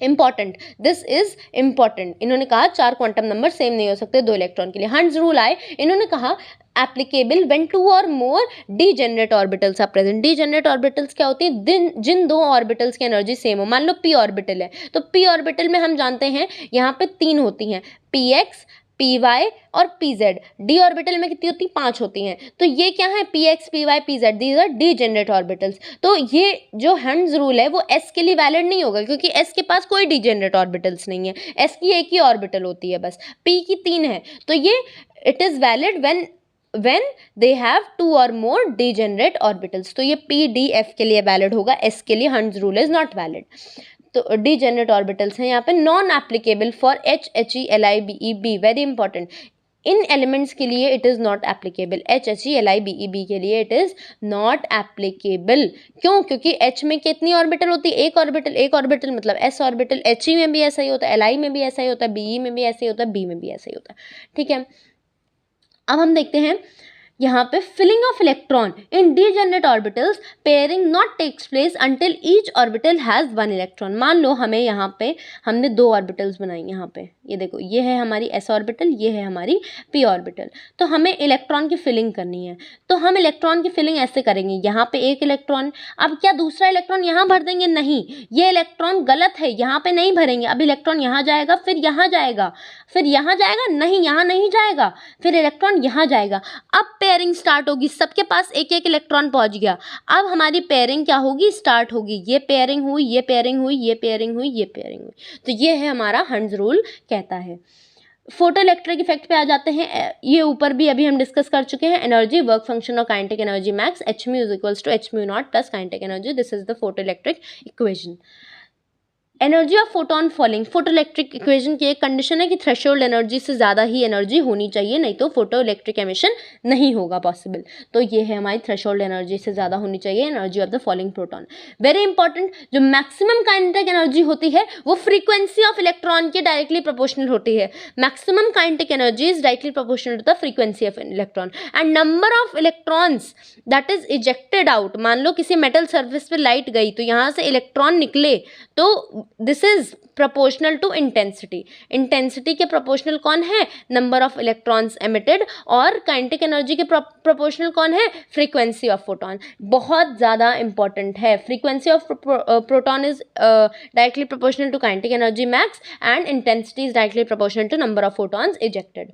Important, this is important. इन्होंने कहा 4 क्वांटम नंबर सेम नहीं हो सकते दो इलेक्ट्रॉन के लिए। हंट्स रूल आए, इन्होंने कहा एप्लीकेबल व्हेन 2 और more degenerate orbitals are present. Degenerate orbitals क्या होती है, जिन दो ऑर्बिटल्स की एनर्जी सेम हो। मान लो p ऑर्बिटल है, तो p ऑर्बिटल में हम जानते हैं यहाँ पे 3 होती हैं, px, py और pz। d ऑर्बिटल में कितनी होती है, 5 होती हैं। तो ये क्या है, px, py, pz, these are degenerate orbitals. तो ये जो हंट्स रूल है वो s के लिए वैलिड नहीं होगा, क्योंकि s के पास कोई डीजेनरेट ऑर्बिटल्स नहीं है, s की एक ही ऑर्बिटल होती है बस, p की 3 है। तो ये it is valid when they have 2 or more degenerate orbitals। तो ये p d f के लिए वैलिड होगा, s के लिए hunts rule is not valid. तो डीजेनरेट ऑर्बिटल्स हैं यहाँ पे। Non applicable for H, He, Li, Be, B, very important. In elements के लिए it is not applicable, H, He, Li, Be, B के लिए इट इज़ नॉट एप्लीकेबल। क्यों, क्योंकि H में कितनी ऑर्बिटल होती है, एक ऑर्बिटल। एक ऑर्बिटल मतलब S ऑर्बिटल। He में भी ऐसा ही होता है, Li में भी ऐसा ही होता है, Be में भी ऐसा ही होता है, B में भी ऐसा ही होता है। ठीक है, अब हम देखते हैं यहाँ पे filling of electron in degenerate orbitals pairing not takes place until each orbital has 1 electron. मान लो हमें यहाँ पे हमने 2 ऑर्बिटल्स बनाई, यहाँ पे ये देखो, ये है हमारी s ऑर्बिटल, ये है हमारी p ऑर्बिटल। तो हमें इलेक्ट्रॉन की फिलिंग करनी है, तो हम इलेक्ट्रॉन की फिलिंग ऐसे करेंगे, यहाँ पे एक इलेक्ट्रॉन, अब क्या दूसरा इलेक्ट्रॉन यहाँ भर देंगे, नहीं, ये इलेक्ट्रॉन गलत है, यहाँ पे नहीं भरेंगे। अब इलेक्ट्रॉन यहाँ जाएगा, फिर यहाँ जाएगा, फिर यहाँ जाएगा, नहीं यहाँ नहीं जाएगा, फिर इलेक्ट्रॉन यहाँ जाएगा। अब पेयरिंग स्टार्ट होगी, सबके पास एक एक इलेक्ट्रॉन पहुंच गया। अब हमारी पेयरिंग क्या होगी, स्टार्ट होगी। ये पेयरिंग हुई, ये पेयरिंग हुई, ये पेयरिंग हुई, ये पेयरिंग हुई। तो ये है हमारा हंट्स रूल कहता है। फोटो इलेक्ट्रिक इफेक्ट पे आ जाते हैं, ये ऊपर भी अभी हम डिस्कस कर चुके हैं। एनर्जी, वर्क फंक्शन और kinetic energy max, h mu is equals to h mu naught plus kinetic energy. This is the photoelectric equation. Energy of photon falling, photoelectric equation की एक condition है कि threshold energy से ज़्यादा ही energy होनी चाहिए, नहीं तो फोटो इलेक्ट्रिक एमिशन नहीं होगा पॉसिबल। तो ये है हमारी थ्रेशोल्ड एनर्जी से ज़्यादा होनी चाहिए energy of the falling proton. Very important, जो मैक्सिमम काइनेटिक एनर्जी होती है वो फ्रीक्वेंसी ऑफ इलेक्ट्रॉन के डायरेक्टली प्रोपोर्शनल होती है। Maximum kinetic energy is directly proportional to the frequency of electron and number of electrons that is ejected out. मान लो किसी मेटल सर्फेस पे लाइट गई तो यहाँ से इलेक्ट्रॉन निकले, तो this is proportional to intensity. Intensity के प्रोपोर्शनल कौन है, नंबर ऑफ इलेक्ट्रॉन्स एमिटेड, और काइनेटिक एनर्जी के प्रोपोर्शनल कौन है, फ्रीक्वेंसी ऑफ फोटॉन। बहुत ज़्यादा इंपॉर्टेंट है। Frequency of proton is directly proportional to kinetic energy max and intensity is directly proportional to number of photons ejected.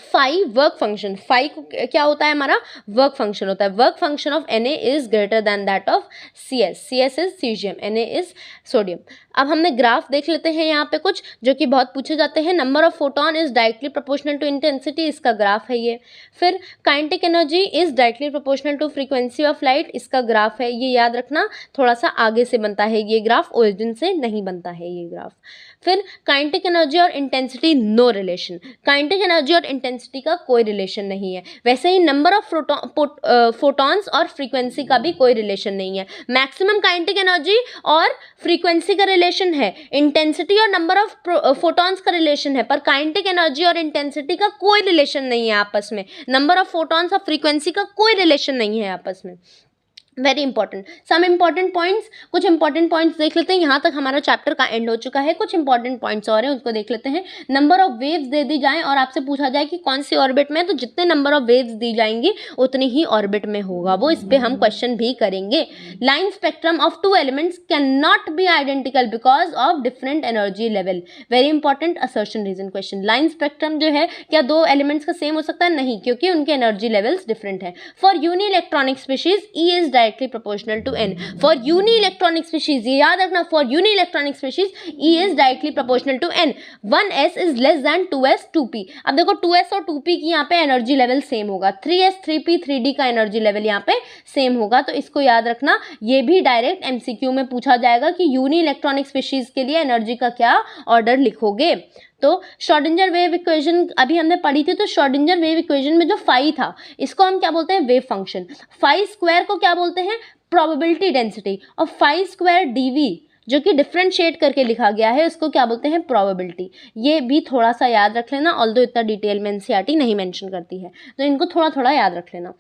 Phi work function, phi को क्या होता है हमारा वर्क फंक्शन होता है, work function of Na is greater than that of Cs, Cs is caesium, Na is sodium. अब हमने graph देख लेते हैं यहाँ पे कुछ जो कि बहुत पूछे जाते हैं। Number of photon is directly proportional to intensity, इसका ग्राफ है ये। फिर kinetic energy is directly proportional to frequency of light, इसका ग्राफ है, ये याद रखना, थोड़ा सा आगे से बनता है ये ग्राफ, ओरिजिन से नहीं बनता है ये ग्राफ। फिर काइनेटिक एनर्जी और intensity no relation, kinetic energy और इंटेंसिटी का कोई रिलेशन नहीं है। वैसे ही नंबर ऑफ फोटॉन्स और फ्रीक्वेंसी का भी कोई रिलेशन नहीं है। मैक्सिमम काइनेटिक एनर्जी और फ्रीक्वेंसी का रिलेशन है, इंटेंसिटी और नंबर ऑफ फोटॉन्स का रिलेशन है, पर काइनेटिक एनर्जी और इंटेंसिटी का कोई रिलेशन नहीं है आपस में। नंबर ऑफ फोटॉन्स और फ्रीक्वेंसी का कोई रिलेशन नहीं है आपस में। Very important, some important points, कुछ इंपॉर्टेंट पॉइंट्स देख लेते हैं। यहाँ तक हमारा चैप्टर का एंड हो चुका है, कुछ इंपॉर्टेंट पॉइंट्स और हैं उसको देख लेते हैं। नंबर ऑफ वेव्स दे दी जाए और आपसे पूछा जाए कि कौन सी ऑर्बिट में है, तो जितने नंबर ऑफ वेव्स दी जाएंगी उतनी ही ऑर्बिट में होगा वो, इस पे हम क्वेश्चन भी करेंगे। Line spectrum of two elements can not be identical because of different energy level, very important assertion reason question. Line spectrum जो है क्या दो एलिमेंट्स का सेम हो सकता है? नहीं, क्योंकि उनके एनर्जी लेवल्स डिफरेंट है। For uni electronic species E is directly proportional to n, for uni electronic species, ये याद रखना, for uni electronic species E is directly proportional to n, 1s is less than 2s 2p। अब देखो 2s और 2p की यहाँ पे energy level same होगा, 3s 3p 3d का एनर्जी लेवल यहाँ पे सेम होगा, तो इसको याद रखना। ये भी डायरेक्ट एमसीक्यू में पूछा जाएगा कि यूनि इलेक्ट्रॉनिक स्पीशीज के लिए एनर्जी का क्या ऑर्डर लिखोगे। तो श्रोडिंगर वेव इक्वेशन अभी हमने पढ़ी थी, तो श्रोडिंगर वेव इक्वेशन में जो फाई था इसको हम क्या बोलते हैं? Wave function. फाई स्क्वायर को क्या बोलते हैं? Probability density. और फाई स्क्वायर डीवी जो कि डिफरेंशिएट करके लिखा गया है उसको क्या बोलते हैं? प्रोबेबिलिटी। ये भी थोड़ा सा याद रख लेना, ऑल्दो इतना डिटेल में एनसीईआरटी नहीं मेंशन करती है, तो इनको थोड़ा थोड़ा याद रख लेना।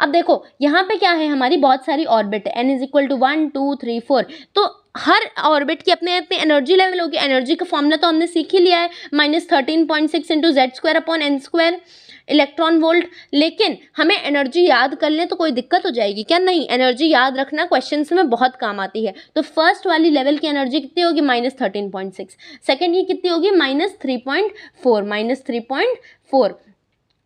अब देखो यहाँ पे क्या है, हमारी बहुत सारी ऑर्बिट है, n इज इक्वल टू 1 2 3 4, तो हर ऑर्बिट की अपने अपने एनर्जी लेवल होगी। एनर्जी का फॉर्मूला तो हमने सीख ही लिया है, -13.6 into Z square upon n square electron volt. लेकिन हमें एनर्जी याद कर लें तो कोई दिक्कत हो जाएगी क्या? नहीं, एनर्जी याद रखना क्वेश्चंस में बहुत काम आती है। तो फर्स्ट वाली लेवल की एनर्जी कितनी होगी? -13.6। सेकेंड की कितनी होगी? -3.4,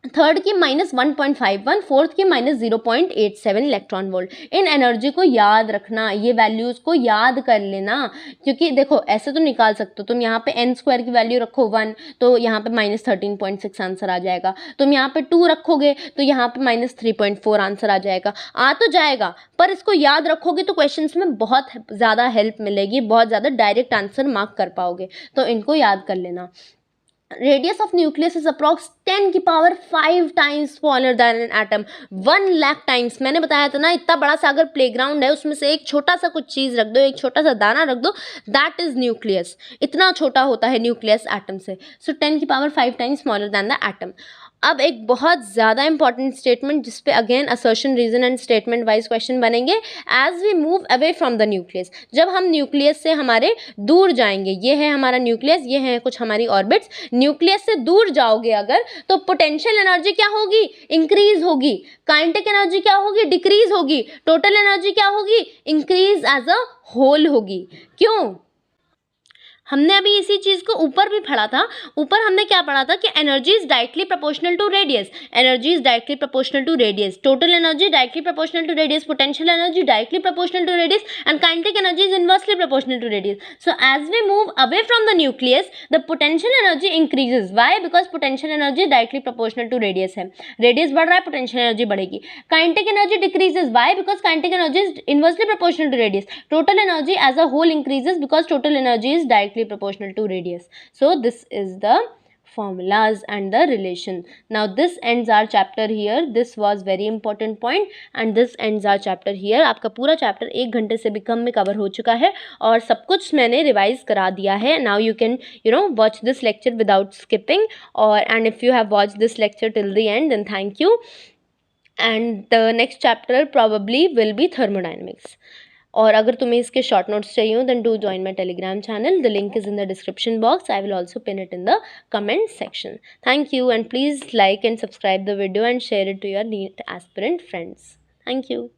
थर्ड की -1.51, फोर्थ की -0.87 इलेक्ट्रॉन वोल्ट। इन एनर्जी को याद रखना, ये वैल्यूज़ को याद कर लेना, क्योंकि देखो ऐसे तो निकाल सकते हो तुम, यहाँ पे n स्क्वायर की वैल्यू रखो 1 तो यहाँ पे -13.6 आंसर आ जाएगा। तुम यहाँ पे 2 रखोगे तो यहाँ पे -3.4 आंसर आ जाएगा। आ तो जाएगा, पर इसको याद रखोगे तो क्वेश्चंस में बहुत ज़्यादा हेल्प मिलेगी, बहुत ज़्यादा डायरेक्ट आंसर मार्क कर पाओगे, तो इनको याद कर लेना। Radius of nucleus is approx 10 की power 5 times smaller then an atom, 1 lakh times. मैंने बताया था ना, इतना बड़ा सा अगर प्लेग्राउंड है उसमें से एक छोटा सा कुछ चीज़ रख दो, एक छोटा सा दाना रख दो, दैट इज न्यूक्लियस। इतना छोटा होता है न्यूक्लियस एटम से। सो 10 की power 5 times smaller than the atom. अब एक बहुत ज़्यादा इंपॉर्टेंट स्टेटमेंट जिस पे again assertion reason and statement wise question बनेंगे। As we move away from the nucleus, जब हम न्यूक्लियस से हमारे दूर जाएंगे, ये है हमारा न्यूक्लियस, ये है कुछ हमारी ऑर्बिट्स, न्यूक्लियस से दूर जाओगे अगर तो पोटेंशियल एनर्जी क्या होगी? इंक्रीज होगी। काइनेटिक एनर्जी क्या होगी? डिक्रीज होगी। टोटल एनर्जी क्या होगी? इंक्रीज एज अ होल होगी। क्यों? हमने अभी इसी चीज़ को ऊपर भी पढ़ा था। ऊपर हमने क्या पढ़ा था कि energy is directly proportional to radius, energy is directly proportional to radius, total energy directly proportional to radius, potential energy directly proportional to radius and kinetic energy is inversely proportional to radius. So as we move away from the nucleus the potential energy increases. Why? Because potential energy directly proportional to radius है, radius बढ़ रहा है, potential energy बढ़ेगी। Kinetic energy decreases. Why? Because kinetic energy is inversely proportional to radius. Total energy as a whole increases because total energy is directly proportional to radius. So this is the formulas and the relation. Now this ends our chapter here. This was very important point and this ends our chapter here. आपका पूरा chapter 1 घंटे से भी कम में cover हो चुका है और सब कुछ मैंने रिवाइज करा दिया है. Now you can watch this lecture without skipping, and if you have watched this lecture till the end then thank you. And the next chapter probably will be thermodynamics. और अगर तुम्हें इसके शॉर्ट नोट्स चाहिए हो then do join my Telegram channel. The link is in the description box. I will also pin it in the comment section. Thank you and please like and subscribe the video and share it to your NEET aspirant friends. Thank you.